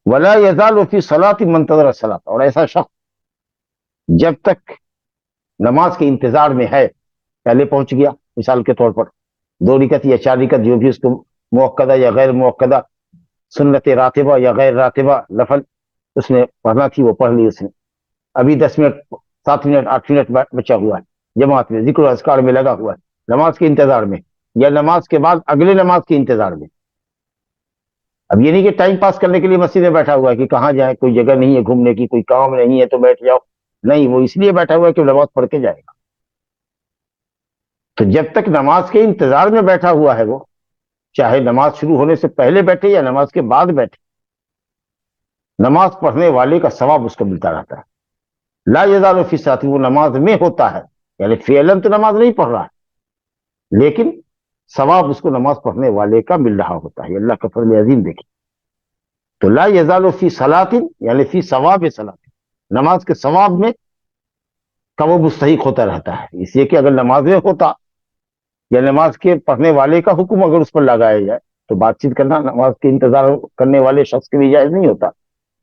ولا یزال فی صلاۃ منتظر الصلاۃ، اور ایسا شخص جب تک نماز کے انتظار میں ہے، پہلے پہنچ گیا مثال کے طور پر 2 رکعت یا 4 رکعت جو بھی اس کو موقدہ یا غیر موقدہ، سنت راتبہ یا غیر راتبہ نفل اس نے پڑھنا تھی وہ پڑھ لی اس نے، ابھی 10 منٹ 7 منٹ 8 منٹ بچا ہوا ہے، جماعت میں ذکر و اذکار میں لگا ہوا ہے، نماز کے انتظار میں یا نماز کے بعد اگلے نماز کے انتظار میں۔ اب یہ نہیں کہ ٹائم پاس کرنے کے لیے مسجد میں بیٹھا ہوا ہے کہ کہاں جائے، کوئی جگہ نہیں ہے گھومنے کی، کوئی کام نہیں ہے تو بیٹھ جاؤ، نہیں، وہ اس لیے بیٹھا ہوا ہے کہ نماز پڑھ کے جائے گا۔ تو جب تک نماز کے انتظار میں بیٹھا ہوا ہے وہ، چاہے نماز شروع ہونے سے پہلے بیٹھے یا نماز کے بعد بیٹھے، نماز پڑھنے والے کا ثواب اس کو ملتا رہتا ہے۔ لا یزال فی صلاۃ، وہ نماز میں ہوتا ہے، یعنی فعلاً تو نماز نہیں پڑھ رہا ہے لیکن ثواب اس کو نماز پڑھنے والے کا مل رہا ہوتا ہے۔ اللہ کا فضل عظیم دیکھیں، تو لا یزال فی صلاۃ یعنی فی ثواب صلاۃ، نماز کے ثواب میں کا وہ مستحق ہوتا رہتا ہے، اس لیے کہ اگر نماز میں ہوتا یا نماز کے پڑھنے والے کا حکم اگر اس پر لگایا جائے تو بات چیت کرنا نماز کے انتظار کرنے والے شخص کے لیے جائز نہیں ہوتا،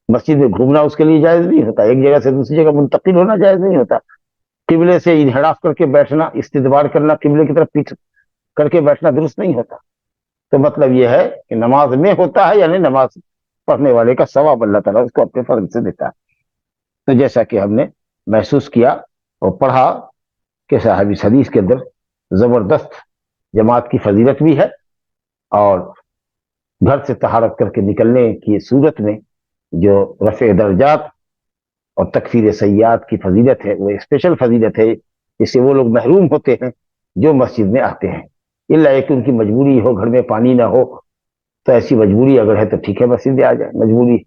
مسجد میں گھومنا اس کے لیے جائز نہیں ہوتا، ایک جگہ سے دوسری جگہ منتقل ہونا جائز نہیں ہوتا، قبلے سے انحراف کر کے بیٹھنا، استدبار کرنا، قبلے کی طرف پیچھے کر کے بیٹھنا درست نہیں ہوتا۔ تو مطلب یہ ہے کہ نماز میں ہوتا ہے یعنی نماز پڑھنے والے کا ثواب اللہ تعالیٰ اس کو اپنے فضل سے دیتا ہے۔ تو جیسا کہ ہم نے محسوس کیا اور پڑھا کہ صاحب اس حدیث کے اندر زبردست جماعت کی فضیلت بھی ہے، اور گھر سے طہارت کر کے نکلنے کی صورت میں جو رفع درجات اور تکفیر سیئات کی فضیلت ہے وہ اسپیشل فضیلت ہے، جس سے وہ لوگ محروم ہوتے ہیں جو مسجد میں آتے ہیں، الا ایک ان کی مجبوری ہو، گھر میں پانی نہ ہو، تو ایسی مجبوری اگر ہے تو ٹھیک ہے مسجد میں آ جائے، مجبوری۔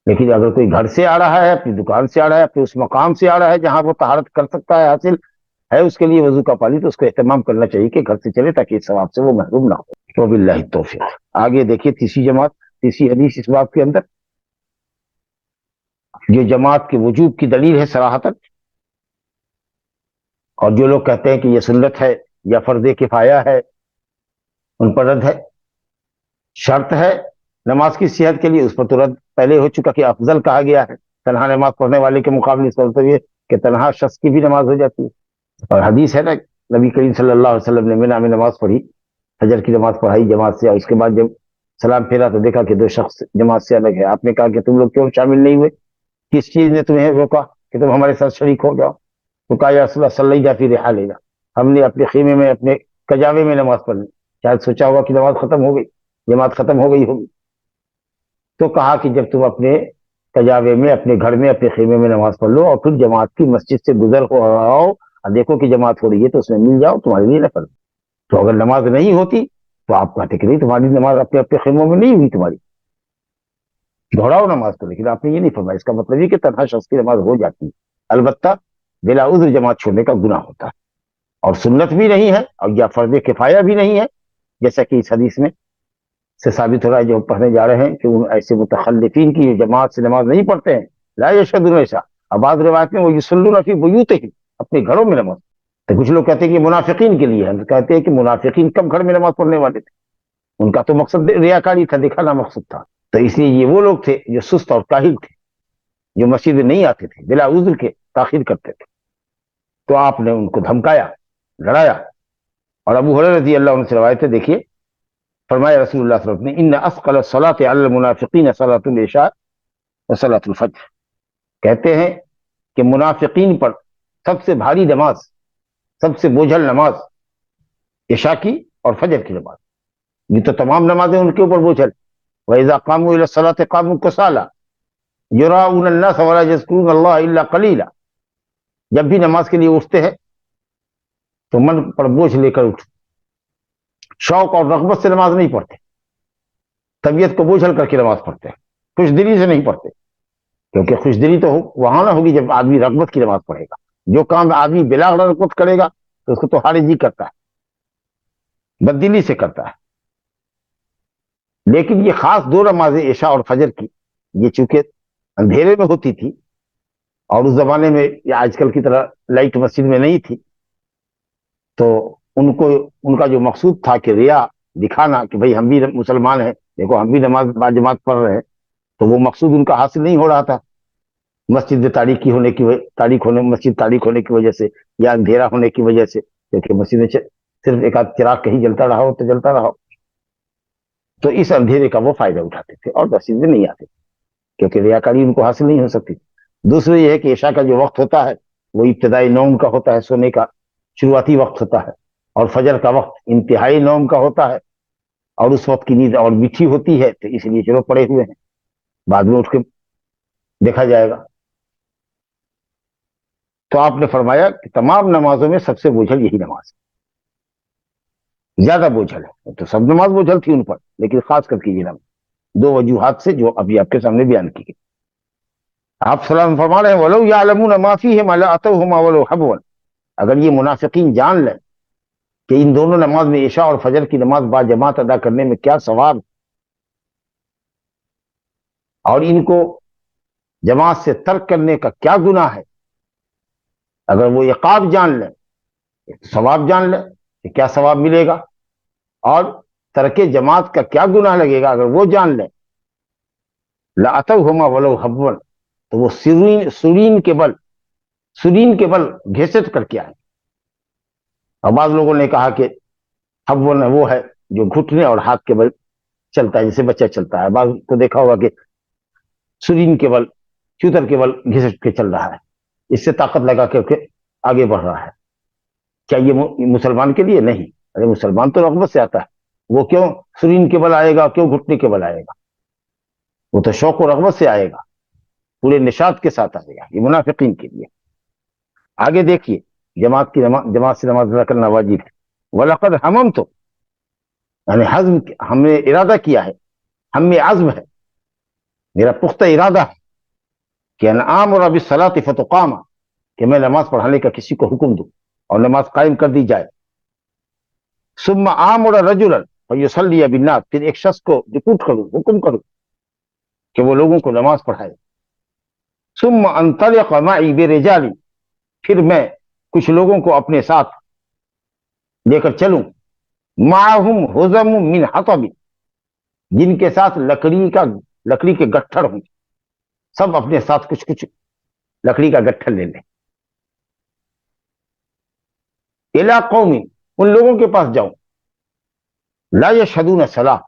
لیکن اگر کوئی گھر سے آ رہا ہے، اپنی دکان سے آ رہا ہے، اپنے اس مقام سے آ رہا ہے جہاں وہ طہارت کر سکتا ہے، حاصل ہے اس کے لیے وضو کا پانی، تو اس کو اہتمام کرنا چاہیے کہ گھر سے چلے تاکہ اس ثواب سے وہ محروم نہ ہو۔ وباللہ التوفیق۔ آگے دیکھیے تیسری جماعت، تیسری حدیث اس باب کے اندر جو جماعت کے وجوب کی دلیل ہے صراحتاً، اور جو لوگ کہتے ہیں کہ یہ سنت ہے یا فرض کفایہ ہے ان پر رد ہے۔ شرط ہے نماز کی صحت کے لیے، اس پر تو رد پہلے ہو چکا کہ افضل کہا گیا ہے تنہا نماز پڑھنے والے کے مقابلے، اس کا یہ کہ تنہا شخص کی بھی نماز ہو جاتی ہے۔ اور حدیث ہے نا، نبی کریم صلی اللہ علیہ وسلم نے مینا میں نماز پڑھی، فجر کی نماز پڑھائی جماعت سے، اور اس کے بعد جب سلام پھیرا تو دیکھا کہ 2 شخص جماعت سے الگ ہے۔ آپ نے کہا کہ تم لوگ کیوں شامل نہیں ہوئے، کس چیز نے تمہیں روکا کہ تم ہمارے ساتھ شریک ہو جاؤ؟ تو کہا یا رسول اللہ صلی اللہ فی رحالنا، ہم نے اپنے خیمے میں، اپنے کجاوے میں نماز پڑھی، شاید سوچا ہوگا کہ نماز ختم ہو گئی، جماعت ختم ہو گئی ہوگی، تو کہا کہ جب تم اپنے کجاوے میں، اپنے گھر میں، اپنے خیمے میں نماز پڑھ لو اور پھر جماعت کی مسجد سے گزر ہو آؤ اور دیکھو کہ جماعت ہو رہی ہے تو اس میں مل جاؤ، تمہارے لیے نفل۔ تو اگر نماز نہیں ہوتی تو آپ کہتے کہ نہیں تمہاری نماز اپنے اپنے خیموں میں نہیں ہوئی، تمہاری دوہراؤ نماز کو، لیکن آپ نے یہ نہیں فرمایا۔ اس کا مطلب یہ کہ تنہا شخص کی نماز ہو جاتی ہے، البتہ بلا عذر جماعت چھوڑنے کا گناہ ہوتا ہے، اور سنت بھی نہیں ہے اور یا فرض کفایہ بھی نہیں ہے، جیسا کہ اس حدیث میں سے ثابت ہو رہا ہے جو ہم پڑھنے جا رہے ہیں کہ ان ایسے متخلفین کی جو جماعت سے نماز نہیں پڑھتے ہیں، لا یشهدون ایسا، اب بعض روایت میں وہ یصلون فی بیوتہم، اپنے گھروں میں نماز۔ تو کچھ لوگ کہتے ہیں کہ منافقین کے لیے ہے، کہتے ہیں کہ منافقین کب گھر میں نماز پڑھنے والے تھے، ان کا تو مقصد ریاکاری تھا، دکھانا مقصد تھا، تو اس لیے یہ وہ لوگ تھے جو سست اور کاہل تھے، جو مسجد میں نہیں آتے تھے، بلا عذر کے تاخیر کرتے تھے، تو آپ نے ان کو دھمکایا، لڑایا۔ اور ابو ہریرہ رضی اللہ عنہ سے روایت ہے، دیکھیے فرمایا رسول اللہ صلی اللہ علیہ وسلم نے ان اثقل الصلاة علی المنافقین صلاۃ العشاء وصلاۃ الفجر، کہتے ہیں کہ منافقین پر سب سے بھاری نماز، سب سے بوجھل نماز عشاء کی اور فجر کی نماز، یہ تو تمام نمازیں ان کے اوپر بوجھل۔ وَإِذَا قَامُوا إِلَى الصَّلَاةِ قَامُوا كُسَالَىٰ يُرَاءُونَ النَّاسَ وَلَا يَذْكُرُونَ اللَّهَ إِلَّا قَلِيلًا، جب بھی نماز کے لیے اٹھتے ہیں تو من پر بوجھ لے کر اٹھ، شوق اور رغبت سے نماز نہیں پڑھتے، طبیعت کو بوجھل کر کے نماز پڑھتے ہیں، خوش دلی سے نہیں پڑھتے، کیونکہ خوش دلی تو وہاں نہ ہوگی جب آدمی رغبت کی نماز پڑھے گا۔ جو کام آدمی بلا رغبت کرے گا تو اس کو تو حارج ہی کرتا ہے، بددلی سے کرتا ہے۔ لیکن یہ خاص 2 نمازیں عشاء اور فجر کی، یہ چونکہ اندھیرے میں ہوتی تھی اور اس زمانے میں یا آج کل کی طرح لائٹ مسجد میں نہیں تھی، تو ان کا جو مقصود تھا کہ ریا، دکھانا کہ بھئی ہم بھی مسلمان ہیں، دیکھو ہم بھی نماز با جماعت پڑھ رہے ہیں، تو وہ مقصود ان کا حاصل نہیں ہو رہا تھا، مسجد تاریخ ہونے کی وجہ سے یا اندھیرا ہونے کی وجہ سے، کیونکہ مسجد میں صرف ایک آدھ چراغ کہیں جلتا رہا ہو تو جلتا رہا ہو، تو اس اندھیرے کا وہ فائدہ اٹھاتے تھے اور مسجد میں نہیں آتے کیونکہ ریاکاری ان کو حاصل نہیں ہو سکتی۔ دوسرے یہ ہے کہ عشاء کا جو وقت ہوتا ہے وہ ابتدائی نوم کا ہوتا ہے، سونے کا شروعاتی وقت ہوتا ہے، اور فجر کا وقت انتہائی نوم کا ہوتا ہے، اور اس وقت کی نیند اور میٹھی ہوتی ہے، تو اس لیے چلو پڑے ہوئے ہیں، بعد میں اٹھ کے دیکھا جائے گا۔ تو آپ نے فرمایا کہ تمام نمازوں میں سب سے بوجھل یہی نماز ہے، زیادہ بوجھل ہے، تو سب نماز بوجھل تھی ان پر، لیکن خاص کر کے یہ نماز، دو وجوہات سے جو ابھی آپ کے سامنے بیان کی گئی۔ آپ سلام فرما رہے ہیں وَلَوْ يَعْلَمُونَ مَا فِيهِمَا لَأَتَوْهُمَا وَلَوْ حَبْوًا، اگر یہ منافقین جان لیں کہ ان دونوں نماز میں، عشاء اور فجر کی نماز با جماعت ادا کرنے میں کیا ثواب، اور ان کو جماعت سے ترک کرنے کا کیا گناہ ہے، اگر وہ عقاب جان لیں، ثواب جان لیں کہ کیا ثواب ملے گا، اور ترک جماعت کا کیا گناہ لگے گا، اگر وہ جان لیں، لَأَتَوْهُمَا وَلَوْ حَبْوًا، تو وہ سرین کے بل گھسٹ کر کے آئے۔ اور بعض لوگوں نے کہا کہ حبون وہ ہے جو گھٹنے اور ہاتھ کے بل چلتا ہے، جیسے بچہ چلتا ہے، بعض کو دیکھا ہوگا کہ سرین کے بل، چوتر کے بل گھسٹ کے چل رہا ہے، اس سے طاقت لگا کے آگے بڑھ رہا ہے۔ کیا یہ مسلمان کے لیے؟ نہیں، ارے مسلمان تو رغبت سے آتا ہے، وہ کیوں سرین کے بل آئے گا، کیوں گھٹنے کے بل آئے گا، وہ تو شوق و رغبت سے آئے گا، پورے نشاط کے ساتھ آئے گا۔ یہ منافقین کے لیے۔ آگے دیکھیے، جماعت سے نماز ادا کرنا واجب ہے۔ وَلَقَدْ حَمَمْتُ، یعنی ہم نے ارادہ کیا ہے، ہم میں عزم ہے، میرا پختہ ارادہ ہے کہ ان آمر بالصلاۃ فتقام، کہ میں نماز پڑھانے کا کسی کو حکم دوں اور نماز قائم کر دی جائے۔ ثم آمر رجلا فیصلی بالناس، پھر ایک شخص کو ڈپوٹ کروں، حکم کروں کہ وہ لوگوں کو نماز پڑھائے۔ ثم انطلق معی برجال، پھر میں کچھ لوگوں کو اپنے ساتھ لے کر چلوں، معہم حزم من حطب، جن کے ساتھ لکڑی کے گٹھڑ ہوں، سب اپنے ساتھ کچھ کچھ لکڑی کا گٹھڑ لے لیں۔ الی قوم، ان لوگوں کے پاس جاؤں، لا یشہدون الصلاۃ،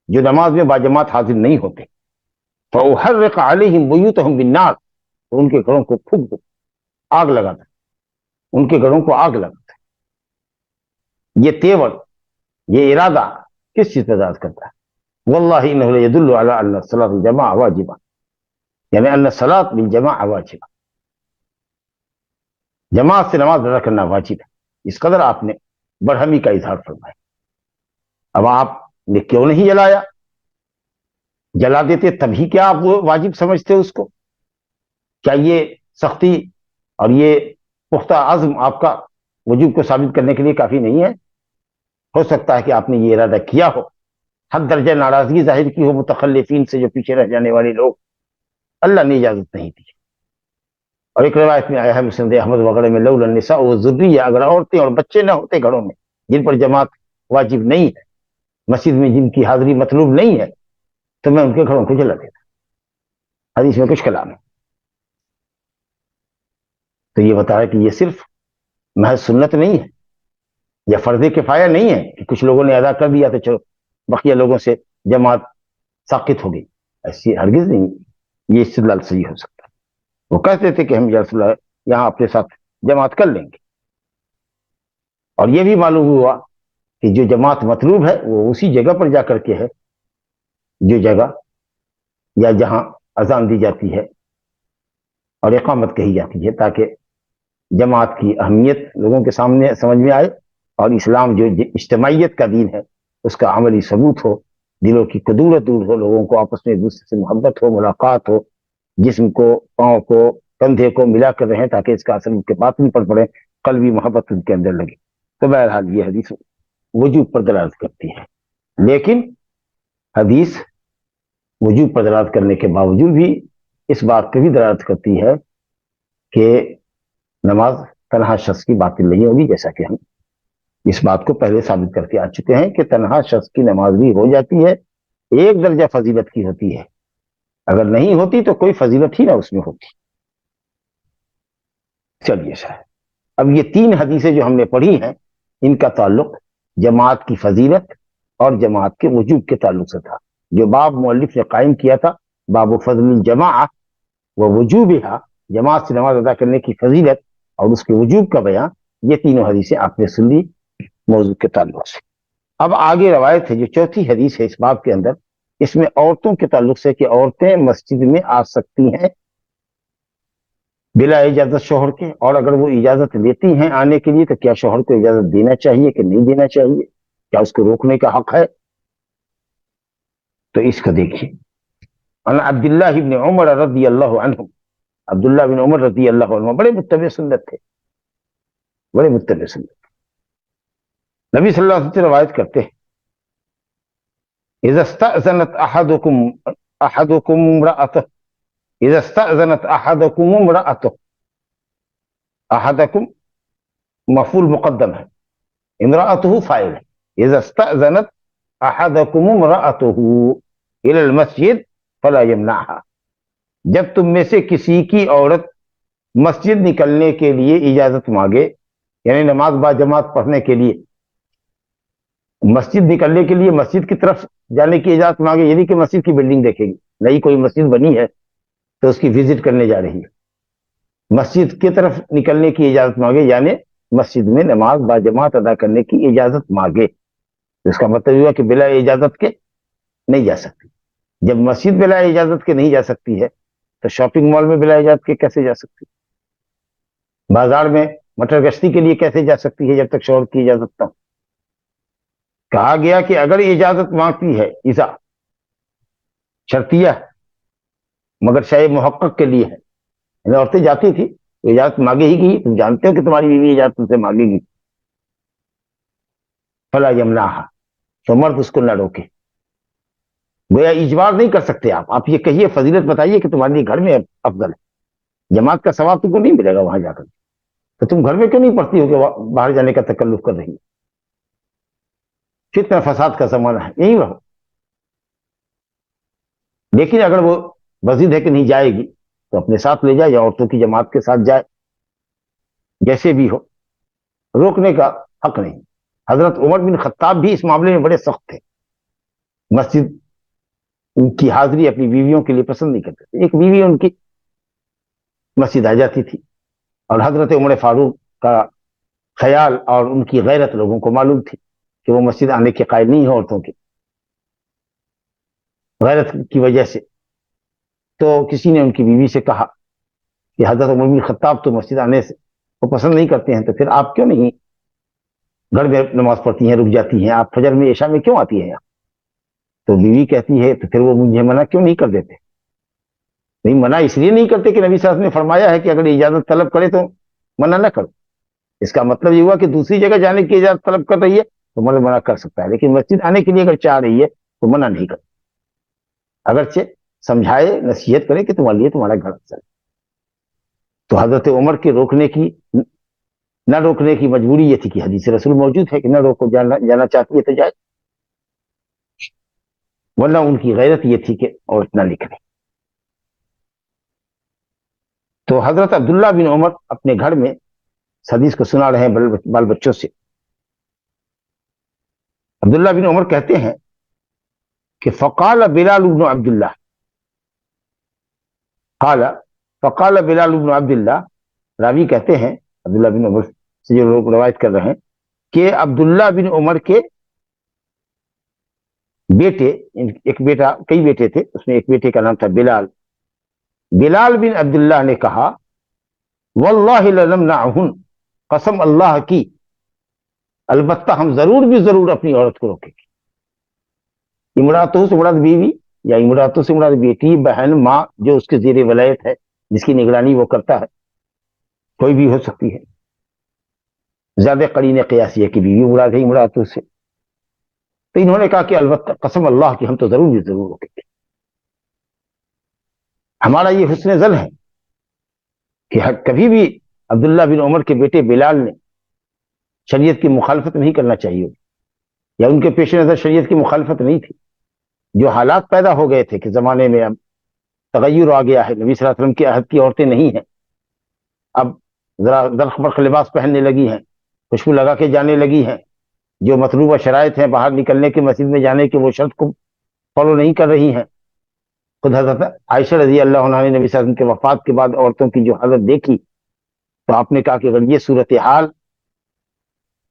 جو نماز میں باجماعت حاضر نہیں ہوتے، فاحرق علیہم بیوتہم بالنار، تو ان کے گھروں کو پھونک دو، آگ لگاتا، ان کے گھروں کو آگ لگاتا۔ یہ تیور، یہ ارادہ کس چیز پر دلالت کرتا ہے؟ واللہ انہ لیدل علی ان الصلاۃ الجماع واجبہ، یعنی ان الصلاۃ بالجماع واجبہ، جماعت سے نماز ادا کرنا واجب ہے۔ اس قدر آپ نے برہمی کا اظہار فرمایا۔ اب آپ نے کیوں نہیں جلایا؟ جلا دیتے تبھی کیا آپ وہ واجب سمجھتے اس کو؟ کیا یہ سختی اور یہ پختہ عزم آپ کا وجوب کو ثابت کرنے کے لیے کافی نہیں ہے؟ ہو سکتا ہے کہ آپ نے یہ ارادہ کیا ہو، حد درجہ ناراضگی ظاہر کی ہو متخلفین سے، جو پیچھے رہ جانے والے لوگ، اللہ نے اجازت نہیں دی۔ اور ایک روایت میں آیا ہے مسند احمد وغیرہ میں، لولا النساء والذریہ، اگر عورتیں اور بچے نہ ہوتے گھروں میں جن پر جماعت واجب نہیں ہے، مسجد میں جن کی حاضری مطلوب نہیں ہے، تو میں ان کے گھروں کو جلا دیتا۔ حدیث میں کچھ کلام ہے۔ تو یہ بتا ہے کہ یہ صرف محض سنت نہیں ہے، یا فرض کفایہ نہیں ہے کہ کچھ لوگوں نے ادا کر دیا تو چلو بقیہ لوگوں سے جماعت ساقط ہو گئی، ایسی ہرگز نہیں یہ استدلال صحیح ہو سکتا۔ وہ کہتے تھے کہ ہم یا رسول اللہ یہاں اپنے ساتھ جماعت کر لیں گے، اور یہ بھی معلوم ہوا کہ جو جماعت مطلوب ہے وہ اسی جگہ پر جا کر کے ہے، جو جگہ یا جہاں اذان دی جاتی ہے اور اقامت کہی جاتی ہے، تاکہ جماعت کی اہمیت لوگوں کے سامنے سمجھ میں آئے، اور اسلام جو اجتماعیت کا دین ہے اس کا عملی ثبوت ہو، دلوں کی کدورت دور ہو، لوگوں کو آپس میں ایک دوسرے سے محبت ہو، ملاقات ہو، جسم کو، پاؤں کو، کندھے کو ملا کر رہیں، تاکہ اس کا اثر ان کے باطن پر پڑے، قلبی محبت ان کے اندر لگے۔ تو بہرحال یہ حدیث وجوب پر دلالت کرتی ہے، لیکن حدیث وجوب پر دلالت کرنے کے باوجود بھی اس بات پہ بھی دلالت کرتی ہے کہ نماز تنہا شخص کی باطل نہیں ہوگی، جیسا کہ ہم اس بات کو پہلے ثابت کر کے آ چکے ہیں کہ تنہا شخص کی نماز بھی ہو جاتی ہے، ایک درجہ فضیلت کی ہوتی ہے، اگر نہیں ہوتی تو کوئی فضیلت ہی نہ اس میں ہوتی. چلیے صاحب، اب یہ 3 حدیثیں جو ہم نے پڑھی ہیں ان کا تعلق جماعت کی فضیلت اور جماعت کے وجوب کے تعلق سے تھا. جو باب مؤلف نے قائم کیا تھا، باب فضل الجماعہ و وجوبہا، جماعت سے نماز ادا کرنے کی فضیلت اور اس کے وجوب کا بیان، یہ تینوں حدیثیں آپ نے سن لی موضوع کے تعلق سے. اب آگے روایت ہے جو چوتھی حدیث ہے اس باب کے اندر، اس میں عورتوں کے تعلق سے کہ عورتیں مسجد میں آ سکتی ہیں بلا اجازت شوہر کے، اور اگر وہ اجازت لیتی ہیں آنے کے لیے تو کیا شوہر کو اجازت دینا چاہیے کہ نہیں دینا چاہیے، کیا اس کو روکنے کا حق ہے. تو اس کو دیکھیے، عن عبداللہ بن عمر رضی اللہ عنہ، عبداللہ بن عمر رضی اللہ عنہ بڑے متبع سنت تھے، بڑے متبع سنت. نبی صلی اللہ علیہ وسلم سے روایت کرتے ہیں، اذا استأذنت احدكم امرأته، اذا استأذنت احدكم امرأته، احدكم مفعول مقدم ہے، امرأته فاعل ہے. اذا استأذنت احدكم امرأته الى المسجد فلا يمنعها، جب تم میں سے کسی کی عورت مسجد نکلنے کے لیے اجازت مانگے، یعنی نماز با جماعت پڑھنے کے لیے، مسجد نکلنے کے لیے مسجد کی طرف جانے کی اجازت مانگے، یعنی کہ مسجد کی بلڈنگ دیکھے گی، نئی کوئی مسجد بنی ہے تو اس کی وزٹ کرنے جا رہی ہے، مسجد کی طرف نکلنے کی اجازت مانگے، یعنی مسجد میں نماز با جماعت ادا کرنے کی اجازت مانگے. اس کا مطلب ہوا کہ بلا اجازت کے نہیں جا سکتی. جب مسجد بلا اجازت کے نہیں جا سکتی ہے تو شاپنگ مال میں بلا اجازت کے کیسے جا سکتی، بازار میں مٹر گشتی کے لیے کیسے جا سکتی ہے جب تک شوہر کی اجازت نہ ہو. کہا گیا کہ اگر اجازت مانگتی ہے، ایسا شرطیہ مگر شاید محقق کے لیے ہے، یعنی عورتیں جاتی تھی تو اجازت مانگے ہی گی، تم جانتے ہو کہ تمہاری بیوی اجازت تم سے مانگے گی، فلا یمنعها، تو مرد اس کو نہ روکے. گویا اجبار نہیں کر سکتے آپ یہ کہیے، فضیلت بتائیے کہ تمہارے لیے گھر میں افضل ہے، جماعت کا ثواب تم کو نہیں ملے گا وہاں جا کر، تو تم گھر میں کیوں نہیں پڑھتی ہو کہ باہر جانے کا تکلف کر رہی ہے. فتنہ فساد کا زمانہ ہے، یہی رہو. لیکن اگر وہ مسجد ہے کہ نہیں جائے گی تو اپنے ساتھ لے جائے یا عورتوں کی جماعت کے ساتھ جائے، جیسے بھی ہو، روکنے کا حق نہیں. حضرت عمر بن خطاب بھی اس معاملے میں بڑے سخت تھے، مسجد کی حاضری اپنی بیویوں کے لیے پسند نہیں کرتے تھے. ایک بیوی ان کی مسجد آ جاتی تھی اور حضرت عمر فاروق کا خیال اور ان کی غیرت لوگوں کو معلوم تھی کہ وہ مسجد آنے کے قائل نہیں ہے عورتوں کی غیرت کی وجہ سے. تو کسی نے ان کی بیوی سے کہا کہ حضرت عمر بن خطاب تو مسجد آنے سے وہ پسند نہیں کرتے ہیں، تو پھر آپ کیوں نہیں گھر میں نماز پڑھتی ہیں، رک جاتی ہیں، آپ فجر میں عشاء میں کیوں آتی ہیں یہاں؟ تو بیوی کہتی ہے تو پھر وہ مجھے منع کیوں نہیں کر دیتے؟ نہیں، منع اس لیے نہیں کرتے کہ نبی صلی اللہ علیہ وسلم نے فرمایا ہے کہ اگر اجازت طلب کرے تو منع نہ کرو. اس کا مطلب یہ ہوا کہ دوسری جگہ جانے کی اجازت طلب کر رہی ہے تو مرد منع کر سکتا ہے، لیکن مسجد آنے کے لیے اگر چاہ رہی ہے تو منع نہیں کر، اگرچہ سمجھائے، نصیحت کرے کہ تمہارے لیے تمہارا گھر افضل ہے. تو حضرت عمر کے نہ روکنے کی مجبوری یہ تھی کہ حدیث رسول موجود ہے کہ نہ روکو، جانا چاہتی ہے تو جائے، ورنہ ان کی غیرت یہ تھی کہ عورت نہ نکلے. تو حضرت عبداللہ بن عمر اپنے گھر میں اس حدیث کو سنا رہے ہیں بال بچوں سے. عبداللہ بن عمر کہتے ہیں کہ فقال بلال بن عبداللہ، فقال بلال بن عبداللہ، راوی کہتے ہیں عبداللہ بن عمر سے جو لوگ روایت کر رہے ہیں کہ عبداللہ بن عمر کے بیٹے، ایک بیٹا، کئی بیٹے تھے، اس میں ایک بیٹے کا نام تھا بلال. بلال بن عبداللہ نے کہا واللہ لنمنعہن، قسم اللہ کی البتہ ہم ضرور بھی ضرور اپنی عورت کو روکیں گے. امراتوں سے مراد بیوی یا امراتوں سے مراد بیٹی، بہن، ماں جو اس کے زیر ولایت ہے، جس کی نگرانی وہ کرتا ہے، کوئی بھی ہو سکتی ہے. زیادہ قرین قیاسی ہے کہ بیوی مراد ہے امراتوں سے. تو انہوں نے کہا کہ البتہ قسم اللہ کی ہم تو ضرور بھی ضرور روکیں گے. ہمارا یہ حسن ظن ہے کہ کبھی بھی عبداللہ بن عمر کے بیٹے بلال نے شریعت کی مخالفت نہیں کرنا چاہیے، یا ان کے پیش نظر شریعت کی مخالفت نہیں تھی. جو حالات پیدا ہو گئے تھے کہ زمانے میں اب تغیر آ گیا ہے، نبی صلی اللہ علیہ وسلم کے عہد کی عورتیں نہیں ہیں، اب ذرا زرخ برخ لباس پہننے لگی ہیں، خوشبو لگا کے جانے لگی ہیں، جو مطلوبہ شرائط ہیں باہر نکلنے کے، مسجد میں جانے کے، وہ شرط کو فالو نہیں کر رہی ہیں۔ خود حضرت عائشہ رضی اللہ عنہا نے نبی صلی اللہ علیہ وسلم کے وفات کے بعد عورتوں کی جو حالت دیکھی تو آپ نے کہا کہ اگر یہ صورتحال،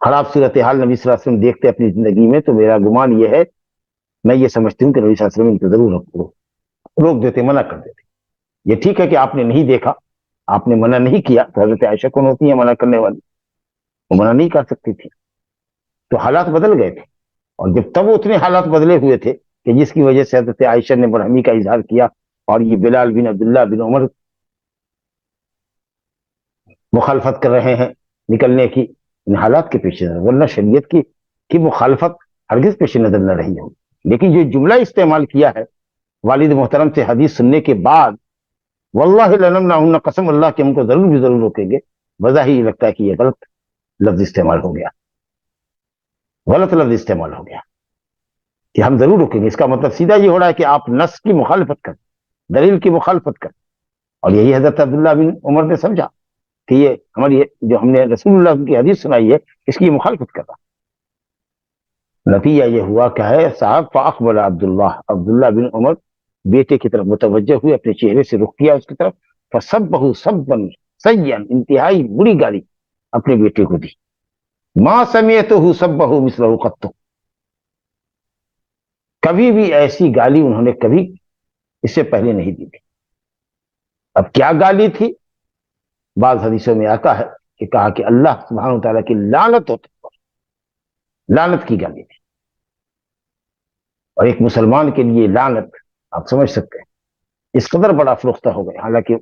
خراب صورتحال نبی صلی اللہ علیہ وسلم دیکھتے اپنی زندگی میں تو میرا گمان یہ ہے، میں یہ سمجھتی ہوں کہ نبی صلی اللہ علیہ وسلم ان کو ضرور روک دیتے، منع کر دیتے۔ یہ ٹھیک ہے کہ آپ نے نہیں دیکھا، آپ نے منع نہیں کیا، تو حضرت عائشہ کون ہوتی ہیں منع کرنے والی؟ وہ منع نہیں کر سکتی تھی، تو حالات بدل گئے تھے، اور جب تب اتنے حالات بدلے ہوئے تھے کہ جس کی وجہ سے حضرت عائشہ نے برہمی کا اظہار کیا، اور یہ بلال بن عبداللہ بن عمر مخالفت کر رہے ہیں نکلنے کی، ان حالات کے پیش نظر، ورنہ شریعت کی مخالفت ہرگز پیش نظر نہ رہی ہو۔ لیکن جو جملہ استعمال کیا ہے والد محترم سے حدیث سننے کے بعد، واللہ لنمنعہن، قسم اللہ کہ ہم کو ضرور روکیں گے، بظاہر یہ لگتا ہے کہ یہ غلط لفظ استعمال ہو گیا، غلط لفظ استعمال ہو گیا کہ ہم ضرور روکیں گے۔ اس کا مطلب سیدھا یہ ہو رہا ہے کہ آپ نص کی مخالفت کریں، دلیل کی مخالفت کریں، اور یہی حضرت عبداللہ بن عمر نے سمجھا کہ یہ ہماری جو ہم نے رسول اللہ کی حدیث سنائی ہے اس کی مخالفت کر رہا۔ نتیجہ یہ ہوا کہ ہے صاحب، فاقبل عبداللہ بن عمر بیٹے کی طرف متوجہ ہوئے، اپنے چہرے سے رخ کیا اس کی طرف، فسبہ سبا سیئا، انتہائی بری گالی اپنے بیٹے کو دی، ما سمعتہ سبہ مثلہ قط، کبھی بھی ایسی گالی انہوں نے کبھی اس سے پہلے نہیں دی تھی۔ اب کیا گالی تھی؟ بعض حدیثوں میں آتا ہے کہ کہا کہ اللہ سبحانہ وتعالیٰ کی لعنت ہوتی، لعنت کی گالی تھی، اور ایک مسلمان کے لیے لعنت آپ سمجھ سکتے ہیں اس قدر بڑا فروختہ ہو گئے، حالانکہ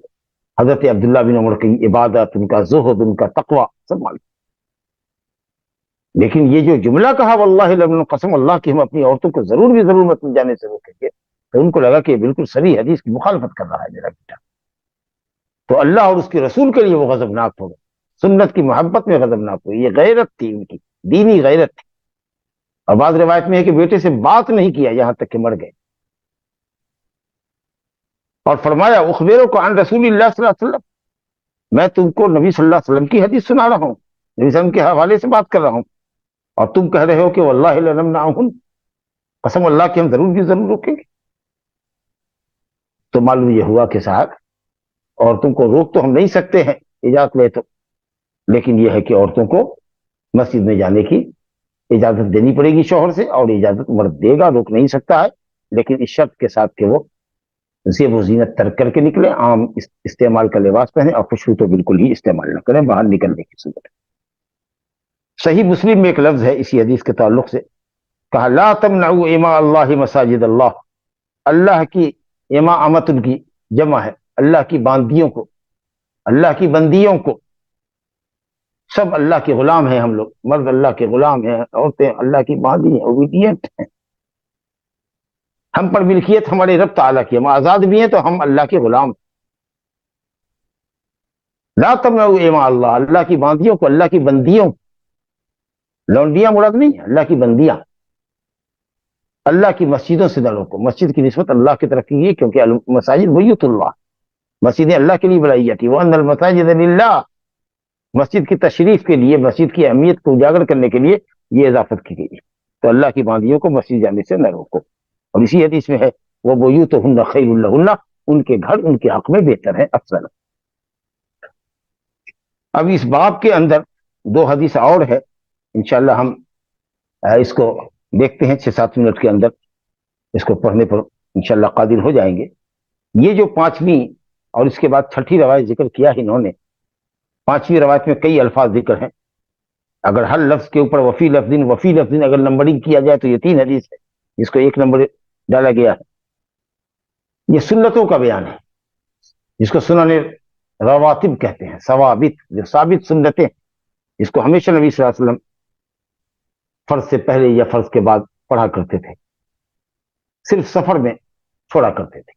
حضرت عبداللہ بن عمر کی عبادت، ان کا زہد، ان کا تقوی سب معلوم، لیکن یہ جو جملہ کہا واللہ لمن، قسم اللہ کہ ہم اپنی عورتوں کو ضرور مت جانے سے روکیں گے، تو ان کو لگا کہ بالکل صریح حدیث کی مخالفت کر رہا ہے میرا بیٹا، تو اللہ اور اس کے رسول کے لیے وہ غضبناک ہو گئے، سنت کی محبت میں غضبناک ہوئی، یہ غیرت تھی ان کی، دینی غیرت تھی۔ اور بعض روایت میں ہے کہ بیٹے سے بات نہیں کیا یہاں تک کہ مر گئے، اور فرمایا اخبرکم عن رسول اللہ صلی اللہ علیہ وسلم، میں تم کو نبی صلی اللہ علیہ وسلم کی حدیث سنا رہا ہوں، نبی صلی اللہ علیہ وسلم کے حوالے سے بات کر رہا ہوں، اور تم کہہ رہے ہو کہ واللہ لنمنعہن، قسم اللہ کہ ہم ضرور روکیں گے۔ تو معلوم یہ ہوا کہ صاحب عورتوں کو روک تو ہم نہیں سکتے ہیں اجازت لے تو، لیکن یہ ہے کہ عورتوں کو مسجد میں جانے کی اجازت دینی پڑے گی شوہر سے، اور اجازت مرد دے گا، روک نہیں سکتا ہے، لیکن اس شرط کے ساتھ کہ وہ زیب و زینت ترک کر کے نکلے، عام استعمال کا لباس پہنے، اور خوشبو تو بالکل ہی استعمال نہ کریں باہر نکلنے کی صورت۔ صحیح مسلم میں ایک لفظ ہے اسی حدیث کے تعلق سے، کہا لا تمنعوا اماء اللہ مساجد اللہ، اللہ کی اماء، امت ان کی جمع ہے، اللہ کی باندیوں کو، اللہ کی بندیوں کو، سب اللہ کے غلام ہیں، ہم لوگ مرد اللہ کے غلام ہیں، عورتیں اللہ کی باندی ہیں، اوبیڈینٹ ہیں، ہم پر ملکیت ہمارے رب تعالیٰ کی، ہم آزاد بھی ہیں تو ہم اللہ کے غلام ہیں۔ لا تمنعوا اماء اللہ، اللہ کی باندیوں کو، اللہ کی بندیوں کو، لونڈیاں مراد نہیں ہے، اللہ کی بندیاں، اللہ کی مسجدوں سے نہ روکو، مسجد کی نسبت اللہ کی طرف کی ہے، کیونکہ مساجد بیوت اللہ، مسجدیں اللہ کے لیے بنائی جاتی، وَأَنَّ الْمَسَاجِدَ لِلَّهِ، مسجد کی تشریف کے لیے، مسجد کی اہمیت کو اجاگر کرنے کے لیے یہ اضافت کی گئی، تو اللہ کی باندیوں کو مسجد جانے سے نہ روکو، اور اسی حدیث میں ہے وَبُيُوتُهُنَّ خَيْرٌ لَهُنَّ، ان کے گھر ان کے حق میں بہتر ہے افضل۔ اب اس باب کے اندر دو حدیث اور ہے، انشاءاللہ ہم اس کو دیکھتے ہیں 6-7 منٹ کے اندر، اس کو پڑھنے پر انشاءاللہ قادر ہو جائیں گے۔ یہ جو 5ویں اور اس کے بعد 6ٹھی روایت ذکر کیا ہے انہوں نے، 5ویں روایت میں کئی الفاظ ذکر ہیں، اگر ہر لفظ کے اوپر وفی لفظ اگر نمبرنگ کیا جائے تو یہ 3 حدیث ہے، جس کو 1 نمبر ڈالا گیا ہے۔ یہ سنتوں کا بیان ہے، جس کو سنن رواتب کہتے ہیں، ثوابت، جو ثابت سنتیں، جس کو ہمیشہ نبی صلی اللہ علیہ وسلم فرض سے پہلے یا فرض کے بعد پڑھا کرتے تھے، صرف سفر میں چھوڑا کرتے تھے،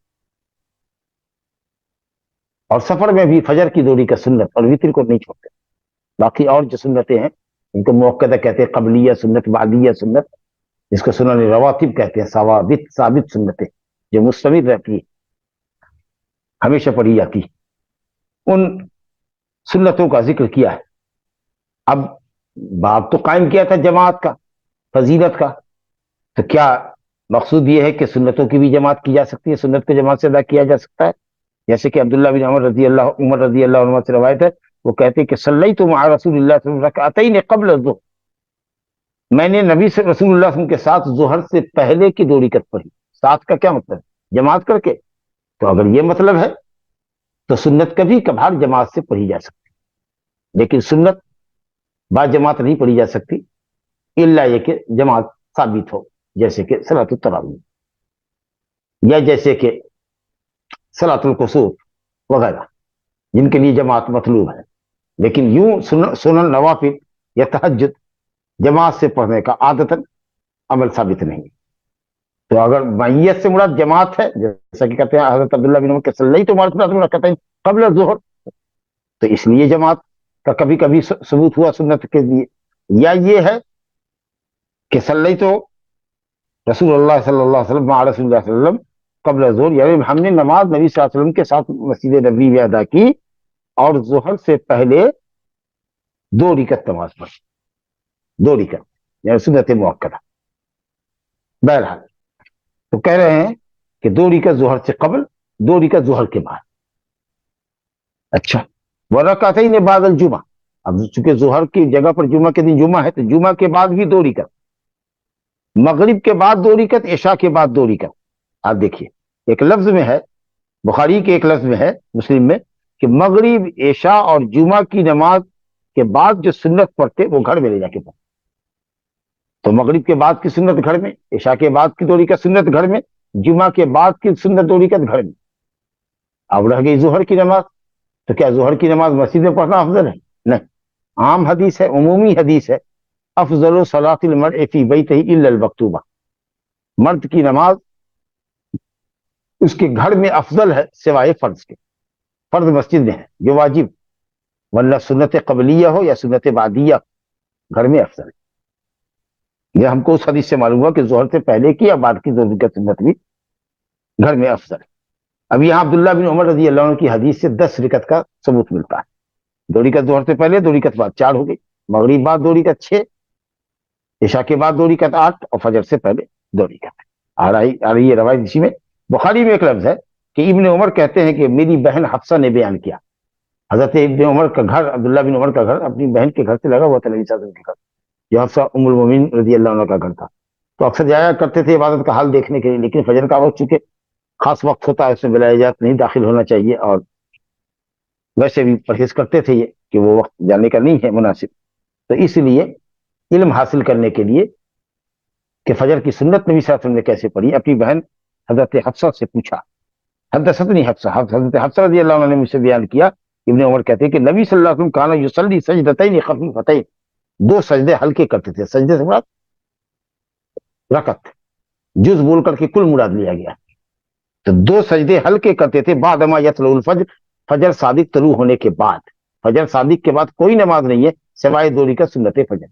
اور سفر میں بھی فجر کی دوری کا سنت اور وتر کو نہیں چھوڑتے، باقی اور جو سنتیں ہیں ان کو موقدہ کہتے ہیں، قبلیہ سنت، بعدیہ سنت، جس کو سنن رواتب کہتے ہیں، ثابت سنتیں جو مستمر رہتی ہے۔ ہمیشہ پڑھی جاتی ہے، ان سنتوں کا ذکر کیا ہے۔ اب باب تو قائم کیا تھا جماعت کا، فضیلت کا، تو کیا مقصود یہ ہے کہ سنتوں کی بھی جماعت کی جا سکتی ہے، سنت کو جماعت سے ادا کیا جا سکتا ہے؟ جیسے کہ عبداللہ بن عمر رضی اللہ عنہ سے روایت ہے، وہ کہتے کہ صلیت مع رسول اللہ صلی اللہ علیہ وسلم رکعتین قبل الظہر، میں نے نبی سے رسول اللہ صلی اللہ علیہ وسلم کے ساتھ ظہر سے پہلے کی 2 رکعت پڑھی۔ ساتھ کا کیا مطلب ہے؟ جماعت کر کے۔ تو اگر یہ مطلب ہے تو سنت کبھی کبھار جماعت سے پڑھی جا سکتی، لیکن سنت با جماعت نہیں پڑھی جا سکتی الا یہ کہ جماعت ثابت ہو، جیسے کہ صلاۃ التراویح یا جیسے کہ صلاۃ الکسوف وغیرہ، جن کے لیے جماعت مطلوب ہے۔ لیکن یوں سنن نوافل یا تہجد جماعت سے پڑھنے کا عادتاً عمل ثابت نہیں۔ تو اگر معیت سے مراد جماعت ہے، جیسا کہ کہتے ہیں حضرت عبداللہ بن عمر کہ صلیت مع رسول اللہ رکعتین قبل الظہر، تو اس لیے جماعت کا کبھی کبھی ثبوت ہوا سنت کے لیے، یا یہ ہے کہ صلیت رسول اللہ صلی اللہ علیہ وسلم مع رسول اللہ صلی اللہ علیہ وسلم قبل الظہر، یعنی ہم نے نماز نبی صلی اللہ علیہ وسلم کے ساتھ مسجد نبوی میں ادا کی اور ظہر سے پہلے 2 رکعت نماز پڑھی، 2 رکعت یعنی سنت مؤکدہ۔ بہرحال تو کہہ رہے ہیں کہ 2 رکعت ظہر سے قبل، 2 رکعت ظہر کے بعد۔ اچھا، ورکعتین بعد الجمعہ، اب چونکہ ظہر کی جگہ پر جمعہ کے دن جمعہ ہے تو جمعہ کے بعد بھی 2 رکعت، مغرب کے بعد 2 رکعت، عشاء کے بعد 2 رکعت۔ آپ دیکھیے ایک لفظ میں ہے، بخاری کے ایک لفظ میں ہے، مسلم میں، کہ مغرب، عشاء اور جمعہ کی نماز کے بعد جو سنت پڑھتے وہ گھر میں لے جا کے پڑھتے۔ تو مغرب کے بعد کی سنت گھر میں، عشاء کے بعد کی 2 رکعت سنت گھر میں، جمعہ کے بعد کی سنت 2 رکعت گھر میں۔ اب رہ گئی ظہر کی نماز، تو کیا ظہر کی نماز مسجد میں پڑھنا افضل ہے؟ نہیں، عام حدیث ہے، عمومی حدیث ہے، افضل صلاۃ المرء فی بیتہ الا المکتوبہ، مرد کی نماز اس کے گھر میں افضل ہے سوائے فرض کے۔ فرض مسجد میں ہے جو واجب، ورنہ سنت قبلیہ ہو یا سنت بعدیہ گھر میں افضل ہے۔ یہ ہم کو اس حدیث سے معلوم ہوا کہ ظہر سے پہلے کی یا بعد کی 2 رکعت سنت بھی گھر میں افضل ہے۔ اب یہاں عبداللہ بن عمر رضی اللہ عنہ کی حدیث سے 10 رکعت کا ثبوت ملتا ہے۔ 2 رکعت ظہر سے پہلے، 2 رکعت بعد، 4 ہو گئی، مغرب بعد 2 رکعت 6، عشاء کے بعد 2 رکعت 8 اور فجر سے پہلے 2 رکعت۔ آ رہی ہے روایت اسی میں، بخاری میں ایک لفظ ہے کہ ابن عمر کہتے ہیں کہ میری بہن حفصہ نے بیان کیا، حضرت ابن عمر کا گھر، عبداللہ بن عمر کا گھر اپنی بہن کے گھر سے لگا ہوا تھا نبی صلی اللہ علیہ وسلم کے گھر، جو حفصہ ام المومنین رضی اللہ عنہ کا گھر تھا۔ تو اکثر جایا کرتے تھے عبادت کا حال دیکھنے کے لیے، لیکن فجر کا وقت چونکہ خاص وقت ہوتا ہے، اس میں بلا اجازت نہیں داخل ہونا چاہیے، اور ویسے بھی پرہیز کرتے تھے یہ کہ وہ وقت جانے کا نہیں ہے مناسب، تو اس لیے علم حاصل کرنے کے لیے کہ فجر کی سنت نبی صلی اللہ علیہ وسلم نے کیسے پڑھی، اپنی بہن حضرت حفصہ سے پوچھا۔ حدثتنی حفصہ، حضرت حفصہ رضی اللہ عنہ نے مجھ سے بیان کیا، ابن عمر کہتے ہیں کہ نبی صلی اللہ علیہ وسلم کانا یصلی سجدتین خفیفتین، 2 سجدے ہلکے کرتے تھے، سجدے سے مراد رکعت، جز بول کر کے کل مراد لیا گیا، تو 2 سجدے ہلکے کرتے تھے بعد ما یطلع الفجر، فجر صادق طلوع ہونے کے بعد۔ فجر صادق کے بعد کوئی نماز نہیں ہے سوائے 2 رکعت سنت فجر،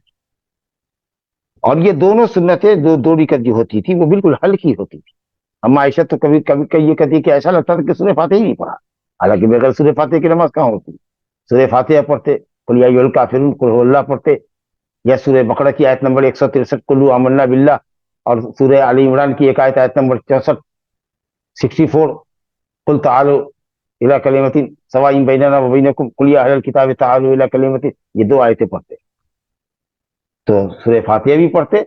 اور یہ دونوں سنتیں 2 رکعت جو ہوتی تھی وہ بالکل ہلکی ہوتی تھی۔ اما عائشہ تو کبھی کبھی یہ کہتی کہ ایسا لگتا تھا کہ سورہ فاتحہ ہی نہیں پڑھا، حالانکہ بغیر سورہ فاتحہ کی نماز کہاں ہوتی؟ سورہ فاتحہ پڑھتے، قل یا ایھا الکافرون، قل هو اللہ پڑھتے، یا سورہ بقرہ کی آیت نمبر 163 قل آمنا باللہ، اور سورہ آل عمران کی ایک آیت نمبر 64 قل تعالوا الی کلمۃ سواء بیننا وبینکم قل یا اہل الکتاب تعالوا الی کلمۃ، یہ 2 آیتیں پڑھتے، تو سورہ فاتحہ بھی پڑھتے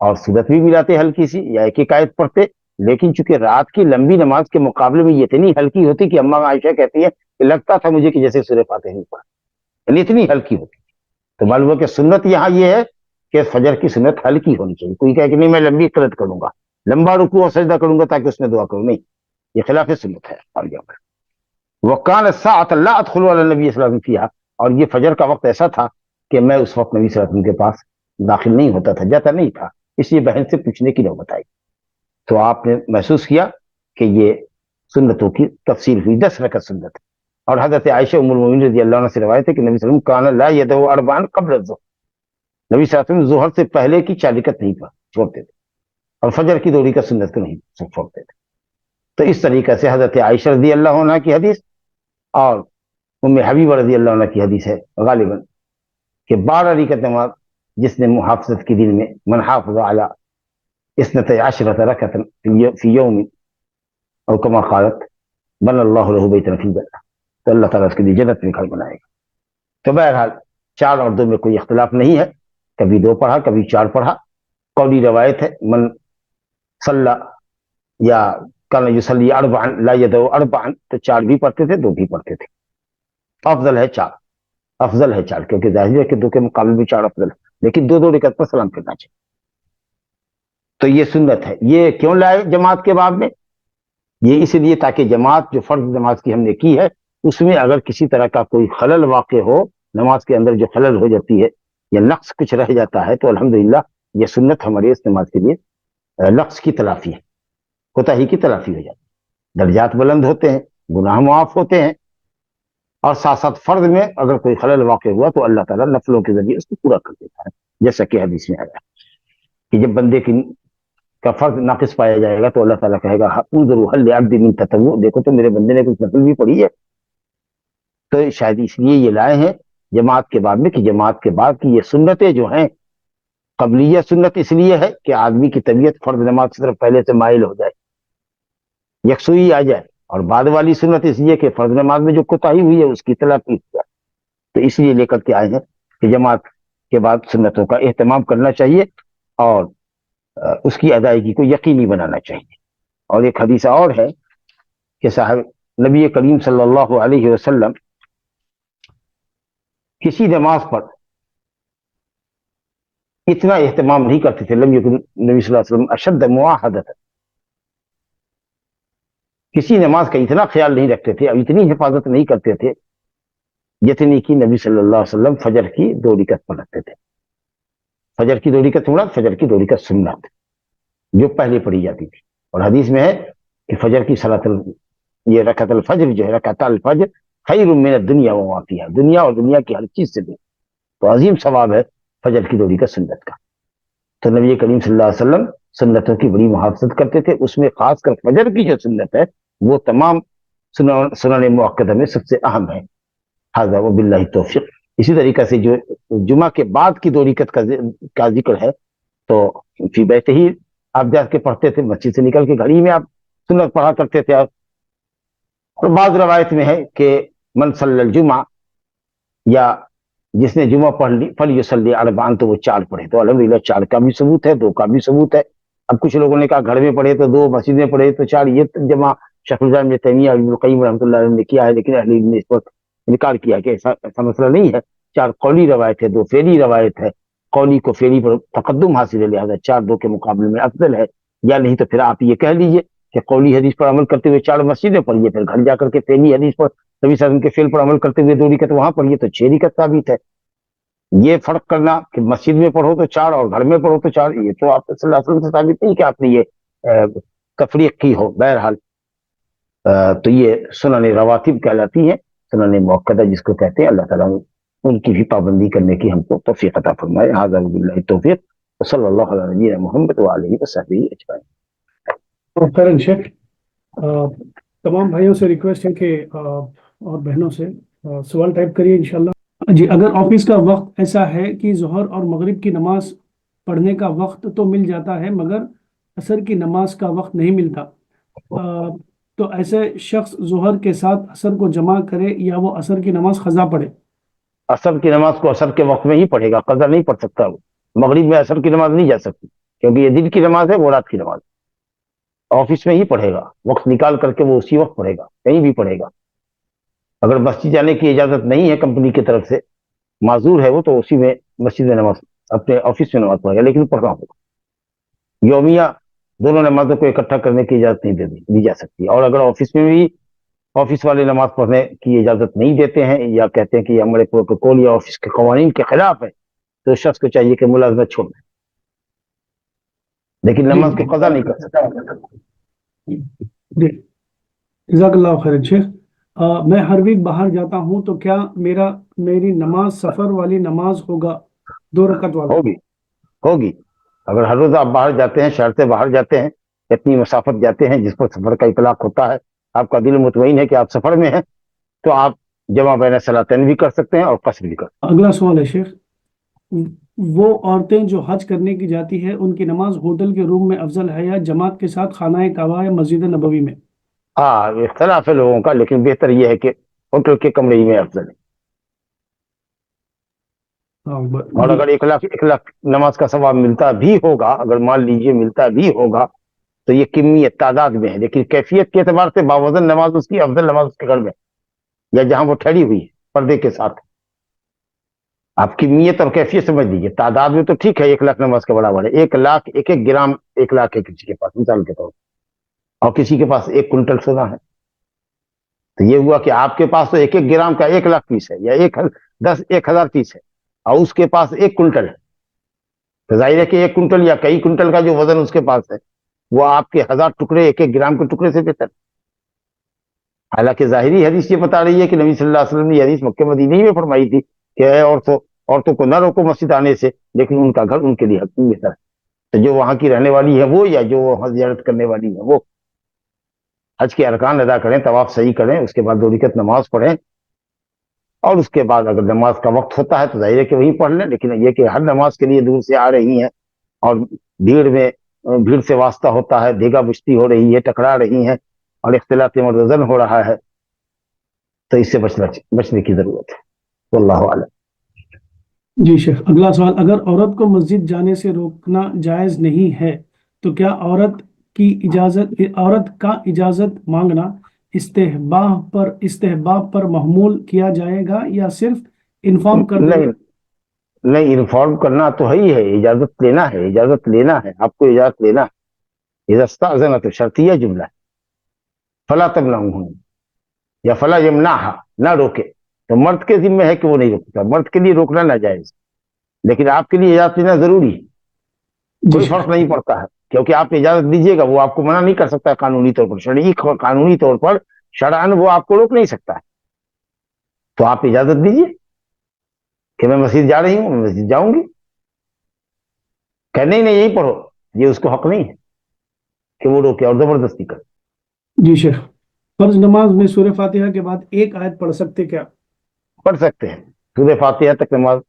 اور سورت بھی ملاتے ہلکی سی، یا ایک آیت پڑھتے، لیکن چونکہ رات کی لمبی نماز کے مقابلے میں یہ اتنی ہلکی ہوتی کہ اما عائشہ کہتی ہے کہ لگتا تھا مجھے کہ جیسے سورہ فاتحہ نہیں پڑھا، یعنی اتنی ہلکی ہوتی۔ تو معلوم ہے کہ سنت یہاں یہ ہے کہ فجر کی سنت ہلکی ہونی چاہیے۔ کوئی کہے کہ نہیں میں لمبی قرات کروں گا، لمبا رکوع اور سجدہ کروں گا تاکہ اس میں دعا کروں، نہیں، یہ خلاف سنت ہے۔ اور یہاں پر وَكَانَ السَّاعَةَ لَا أَدْخُلُ عَلَى النَّبِيِّ صلی اللہ علیہ وسلم فِيهَا، اور یہ فجر کا وقت ایسا تھا کہ میں اس وقت نبی صلی اللہ علیہ وسلم کے پاس داخل نہیں ہوتا تھا، جاتا نہیں تھا، اس لیے بہن سے پوچھنے کی نوبت آئی۔ تو آپ نے محسوس کیا کہ یہ سنتوں کی تفصیل ہوئی، 10 رکعت سنت۔ اور حضرت عائشہ ام المومنین رضی اللہ عنہ سے روایت ہے کہ نبی صلی اللہ علیہ وسلم کان لا یدعو اربعا قبل الظہر، نبی صلی اللہ علیہ وسلم ظہر سے پہلے کی 4 رکعت نہیں چھوڑتے تھے، اور فجر کی 2 رکعت سنت کو نہیں چھوڑتے تھے۔ تو اس طریقے سے حضرت عائشہ رضی اللہ عنہ کی حدیث اور ام حبیبہ رضی اللہ عنہ کی حدیث ہے غالباً کہ 12 رکعت نماز جس نے محافظت کی دن میں من حافظ علی 12 رکعت فی یوم او کما قالت بن اللہ له بیتا فی الجنہ، تو اللہ تعالیٰ اس کے لیے جنت میں گھر بنائے گا۔ تو بہرحال 4 اور 2 میں کوئی اختلاف نہیں ہے، کبھی 2 پڑھا کبھی 4 پڑھا، قولی روایت ہے من صلی یا کان یصلی اربعا لا یدعو اربعا، تو 4 بھی پڑھتے تھے 2 بھی پڑھتے تھے، افضل ہے 4، افضل ہے 4 کیونکہ ظاہر ہے کہ 2 کے مقابلے میں 4 افضل ہے، لیکن 2 رکعت پر سلام کرنا چاہیے۔ تو یہ سنت ہے۔ یہ کیوں لائے جماعت کے باب میں؟ یہ اس لیے تاکہ جماعت جو فرض نماز کی ہم نے کی ہے اس میں اگر کسی طرح کا کوئی خلل واقع ہو، نماز کے اندر جو خلل ہو جاتی ہے یا نقص کچھ رہ جاتا ہے، تو الحمدللہ یہ سنت ہمارے اس نماز کے لیے نقص کی تلافی ہے، کوتاہی کی تلافی ہو جاتی ہے، درجات بلند ہوتے ہیں، گناہ معاف ہوتے ہیں، اور ساتھ ساتھ فرض میں اگر کوئی خلل واقع ہوا تو اللہ تعالیٰ نفلوں کے ذریعے اس کو پورا کر دیتا ہے، جیسا کہ حدیث میں آیا کہ جب بندے کا فرض ناقص پایا جائے گا تو اللہ تعالیٰ کہے گا انظروا هل لعبد من تطوع، دیکھو تو میرے بندے نے کچھ نفل بھی پڑھی ہے۔ تو شاید اس لیے یہ لائے ہیں جماعت کے بعد میں کہ جماعت کے بعد کی یہ سنتیں جو ہیں، قبلیہ سنت اس لیے ہے کہ آدمی کی طبیعت فرض نماز کی طرف پہلے سے مائل ہو جائے، یکسوئی آ جائے، اور بعد والی سنت اس لیے کہ فرض نماز میں جو کوتاہی ہوئی ہے اس کی تلافی ہو جائے۔ تو اس لیے لے کر کے آئے ہیں کہ جماعت کے بعد سنتوں کا اہتمام کرنا چاہیے اور اس کی ادائیگی کو یقینی بنانا چاہیے۔ اور ایک حدیث اور ہے کہ صاحب نبی کریم صلی اللہ علیہ وسلم کسی نماز پر اتنا اہتمام نہیں کرتے تھے، لم یکن نبی صلی اللہ علیہ وسلم اشد مواحدۃ، کسی نماز کا اتنا خیال نہیں رکھتے تھے اور اتنی حفاظت نہیں کرتے تھے جتنی کہ نبی صلی اللہ علیہ وسلم فجر کی 2 رکعت پڑھتے تھے۔ فجر کی 2 رکعت مراد فجر کی 2 رکعت سنت جو پہلے پڑھی جاتی تھی، اور حدیث میں ہے کہ فجر کی یہ رکعت الفجر جو ہے، رکعت الفجر خیر من الدنیا وما فیہا، دنیا اور دنیا کی ہر چیز سے بھی تو عظیم ثواب ہے فجر کی 2 رکعت سنت کا۔ تو نبی کریم صلی اللہ علیہ وسلم سنتوں کی بڑی محافظت کرتے تھے، اس میں خاص کر فجر کی جو سنت ہے وہ تمام سنن مؤکدہ میں سب سے اہم ہے۔ ھذا وباللہ التوفیق۔ اسی طریقے سے جو جمعہ کے بعد کی 2 رکعت کا ذکر ہے تو فی بیت ہی آپ جا کے پڑھتے تھے، مسجد سے نکل کے گھڑی میں آپ سنت پڑھا کرتے تھے۔ اور بعض روایت میں ہے کہ من صلی الجمعہ، یا جس نے جمعہ پڑھ لی فلیصلی اربعا، تو وہ 4 پڑھے۔ تو الحمدللہ 4 کا بھی ثبوت ہے، 2 کا بھی ثبوت ہے۔ اب کچھ لوگوں نے کہا گھر میں پڑھے تو 2، مسجد میں پڑھے تو 4، یہ جمع شیخ الاسلام ابن تیمیہ ابن القیم رحمۃ اللہ علیہ نے کیا ہے، لیکن اہل علم نے اس پر انکار کیا کہ ایسا مسئلہ نہیں ہے۔ 4 قولی روایت ہے، 2 فعلی روایت ہے، قولی کو فعلی پر تقدم حاصل ہے، لہذا 4 2 کے مقابلے میں افضل ہے۔ یا نہیں تو پھر آپ یہ کہہ لیجئے کہ قولی حدیث پر عمل کرتے ہوئے 4 مسجد میں پڑھیے، پھر گھر جا کر کے فعلی حدیث پر نبی صلی اللہ علیہ وسلم کے فعل پر عمل کرتے ہوئے 2 رکعت وہاں پڑھیے تو 6 رکعت ثابت ہے۔ یہ فرق کرنا کہ مسجد میں پڑھو تو 4 اور گھر میں پڑھو تو 4، یہ تو آپ صلی اللہ علیہ وسلم سے ثابت نہیں کہ آپ نے یہ تفریق کی ہو۔ بہرحال تو یہ سنن رواتب کہلاتی ہیں، سنن مؤکدہ جس کو کہتے ہیں۔ اللہ تعالیٰ ان کی بھی پابندی کرنے کی ہم کو توفیق عطا فرمائے۔ ھذا باللہ التوفیق، صلی اللہ علیہ نبینا محمد وآلہ وصحبہ اجمعین۔ خیرن شیخ، تمام بھائیوں سے ریکویسٹ ہے کہ اور بہنوں سے سوال ٹائپ کریے انشاءاللہ۔ جی، اگر آفس کا وقت ایسا ہے کہ ظہر اور مغرب کی نماز پڑھنے کا وقت تو مل جاتا ہے مگر عصر کی نماز کا وقت نہیں ملتا، تو ایسے شخص ظہر کے ساتھ عصر کو جمع کرے یا وہ عصر کی نماز قضا پڑھے؟ عصر کی نماز کو عصر کے وقت میں ہی پڑھے گا، قضا نہیں پڑھ سکتا وہ۔ مغرب میں عصر کی نماز نہیں جا سکتی کیونکہ یہ دن کی نماز ہے، وہ رات کی نماز۔ آفس میں ہی پڑھے گا، وقت نکال کر کے وہ اسی وقت پڑھے گا، کہیں بھی پڑھے گا۔ اگر مسجد جانے کی اجازت نہیں ہے کمپنی کی طرف سے، معذور ہے وہ، تو اسی میں مسجد میں نماز، اپنے آفس میں نماز پڑھے گا، لیکن پڑھنا ہوگا۔ یومیہ دونوں نمازوں کو اکٹھا کرنے کی اجازت نہیں دی جا سکتی، اور اگر آفس میں بھی آفس والے نماز پڑھنے کی اجازت نہیں دیتے ہیں یا کہتے ہیں کہ ہمارے پروٹوکول یا آفس کے قوانین کے خلاف ہے، تو اس شخص کو چاہیے کہ ملازمت چھوڑ دیں، لیکن نماز کو قضا نہیں کر سکتا۔ جی، جزاک اللہ خیر شیخ۔ میں ہر ویک باہر جاتا ہوں تو کیا میری نماز سفر والی نماز ہوگا، 2 رکعت والا؟ ہوگی۔ اگر ہر روز آپ باہر جاتے ہیں، شہر سے باہر جاتے ہیں، اتنی مسافت جاتے ہیں جس پر سفر کا اطلاق ہوتا ہے، آپ کا دل مطمئن ہے کہ آپ سفر میں ہیں، تو آپ جمع بین صلاتین بھی کر سکتے ہیں اور قصر بھی کر سکتے اگلا سوال ہے شیخ، وہ عورتیں جو حج کرنے کی جاتی ہے ان کی نماز ہوٹل کے روم میں افضل ہے یا جماعت کے ساتھ خانہ کعبہ یا مسجد نبوی میں؟ ہیں۔ ہاں، اختلاف ہے لوگوں کا، لیکن بہتر یہ ہے کہ ہوٹل کے کمرے ہی میں افضل ہے۔ اور جی اگر 1 لاکھ نماز کا ثواب ملتا بھی ہوگا، اگر مان لیجئے ملتا بھی ہوگا، تو یہ کمیت تعداد میں ہے، لیکن کیفیت کے اعتبار سے باوزن نماز اس کی افضل نماز اس کے گھر میں یا جہاں وہ ٹھہری ہوئی ہے پردے کے ساتھ۔ آپ کمیت اور کیفیت سمجھ لیجیے، تعداد میں تو ٹھیک ہے 1 لاکھ نماز کا برابر ہے، 1 لاکھ 1 گرام 1 لاکھ ہے کسی کے پاس مثال کے طور پر، اور کسی کے پاس 1 کنٹل سونا ہے، تو یہ ہوا کہ آپ کے پاس تو 1 گرام کا 1 لاکھ پیس ہے یا 1,000 پیس ہے، اور اس کے پاس 1 کنٹل ہے، تو ظاہر ہے کہ 1 کنٹل یا کئی کنٹل کا جو وزن اس کے پاس ہے وہ آپ کے 1000 ٹکڑے 1 گرام کے ٹکڑے سے بہتر۔ حالانکہ ظاہری حدیث یہ بتا رہی ہے کہ نبی صلی اللہ علیہ وسلم نے یہ حدیث مکہ مدینہ میں فرمائی تھی کہ اے عورتوں کو نہ روکو مسجد آنے سے، لیکن ان کا گھر ان کے لیے حتمی بہتر ہے، تو جو وہاں کی رہنے والی ہے وہ یا جو وہاں زیارت کرنے والی ہے وہ حج کے ارکان ادا کریں، طواف صحیح کریں، اس کے بعد 2 رکعت نماز پڑھیں، اور اس کے بعد اگر نماز کا وقت ہوتا ہے تو ظاہر ہے کہ وہیں پڑھ لیں، لیکن یہ کہ ہر نماز کے لیے دور سے آ رہی ہیں اور بھیڑ سے واسطہ ہوتا ہے، دیگا بشتی ہو رہی ہے، ٹکرا رہی ہیں اور اختلاط مردزن ہو رہا ہے، تو اس سے بچنے کی ضرورت ہے، واللہ اعلم۔ جی شیخ، اگلا سوال، اگر عورت کو مسجد جانے سے روکنا جائز نہیں ہے تو کیا عورت کا اجازت مانگنا استحباب پر محمول کیا جائے گا یا صرف انفارم کر دینا؟ نہیں، انفارم کرنا تو ہے ہی ہے، اجازت لینا ہے، آپ کو اجازت لینا ہے، اذا استأذن تو شرطیہ جملہ ہے، فلا تمنعوہن یا فلا یمنعها، نہ روکے، تو مرد کے ذمہ ہے کہ وہ نہیں روکتا، مرد کے لیے روکنا ناجائز، لیکن آپ کے لیے اجازت لینا ضروری ہے، جی کوئی شیخ، فرق نہیں پڑتا ہے، کیونکہ آپ اجازت دیجیے گا وہ آپ کو منع نہیں کر سکتا قانونی طور پر، قانونی طور پر شرعاً وہ آپ کو روک نہیں سکتا ہے، تو آپ اجازت دیجیے کہ میں مسجد جا رہی ہوں، میں مسجد جاؤں گی، کہنے ہی نہیں یہی پڑھو، یہ اس کو حق نہیں ہے کہ وہ روکے اور زبردستی کرے۔ جی شیخ، فرض نماز میں سورہ فاتحہ کے بعد ایک آیت پڑھ سکتے کیا؟ پڑھ سکتے ہیں، سورہ فاتحہ تک نماز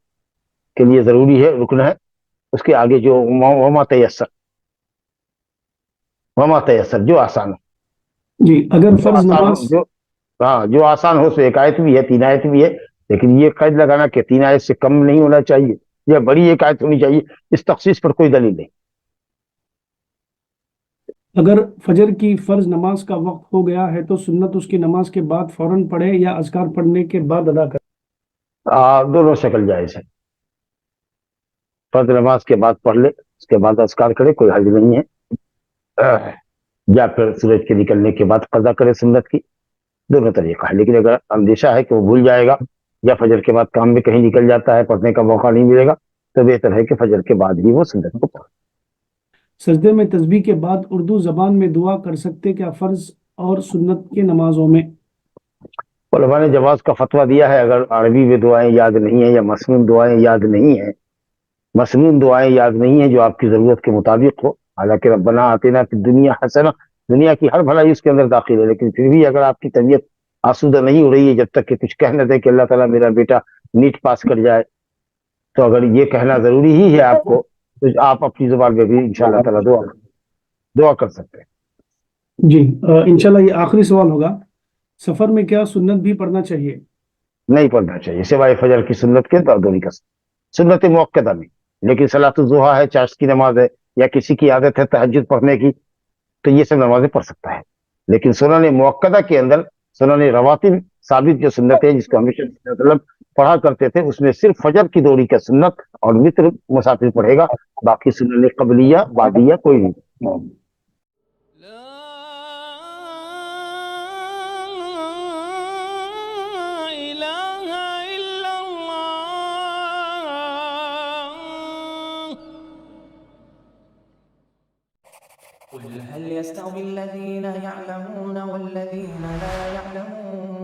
کے لیے ضروری ہے، رکن ہے، اس کے آگے جو وما تیسر جو آسان ہو، جی، اگر فرض نماز جو آسان ہو، سو 1 آیت بھی ہے، 3 آیت بھی ہے، لیکن یہ قید لگانا کہ 3 آیت سے کم نہیں ہونا چاہیے یا بڑی 1 آیت ہونی چاہیے، اس تخصیص پر کوئی دلیل نہیں۔ اگر فجر کی فرض نماز کا وقت ہو گیا ہے تو سنت اس کی نماز کے بعد فوراً پڑھے یا اذکار پڑھنے کے بعد ادا کرے؟ دونوں شکل جائز ہے، فرض نماز کے بعد پڑھ لے، اس کے بعد اذکار کرے، کوئی حرج نہیں ہے، یا پھر سورج کے نکلنے کے بعد قضا کرے سنت کی، دونوں طریقہ ہے، لیکن اگر اندیشہ ہے کہ وہ بھول جائے گا یا فجر کے بعد کام میں کہیں نکل جاتا ہے، پڑھنے کا موقع نہیں ملے گا، تو بہتر ہے کہ فجر کے بعد ہی وہ سنت کو پڑھے۔ سجدے میں تسبیح کے بعد اردو زبان میں دعا کر سکتے کیا فرض اور سنت کی نمازوں میں؟ علماء نے جواز کا فتویٰ دیا ہے، اگر عربی میں دعائیں یاد نہیں ہیں یا مسنون دعائیں یاد نہیں ہیں جو آپ کی ضرورت کے مطابق ہو، حالانکہ ربنا آتنا فی الدنیا حسنہ، دنیا کی ہر بھلائی اس کے اندر داخل ہے، لیکن پھر بھی اگر آپ کی طبیعت آسودہ نہیں ہو رہی ہے جب تک کہ کچھ کہہ نہ دے کہ اللہ تعالیٰ میرا بیٹا نیٹ پاس کر جائے، تو اگر یہ کہنا ضروری ہی ہے آپ کو، تو آپ اپنی زبان میں بھی انشاءاللہ تعالیٰ دعا کر سکتے ہیں۔ جی، انشاءاللہ یہ آخری سوال ہوگا، سفر میں کیا سنت بھی پڑھنا چاہیے؟ نہیں پڑھنا چاہیے، سوائے فجر کی سنت کے تو دونوں کا سنت موقدہ میں، لیکن صلاۃ الضحیٰ ہے، چاشت کی نماز ہے، یا کسی کی عادت ہے تہجد پڑھنے کی، تو یہ سب نمازیں پڑھ سکتا ہے، لیکن سنن موقدہ کے اندر سنن رواتب ثابت جو سنت ہے جس کو ہمیشہ مطلب پڑھا کرتے تھے، اس میں صرف فجر کی 2 رکعت سنت اور وتر مسافر پڑھے گا، باقی سنن قبلیہ بعدیہ کوئی نہیں۔ لا إله إلا الله. قل هل يستوي الذين يعلمون والذين لا يعلمون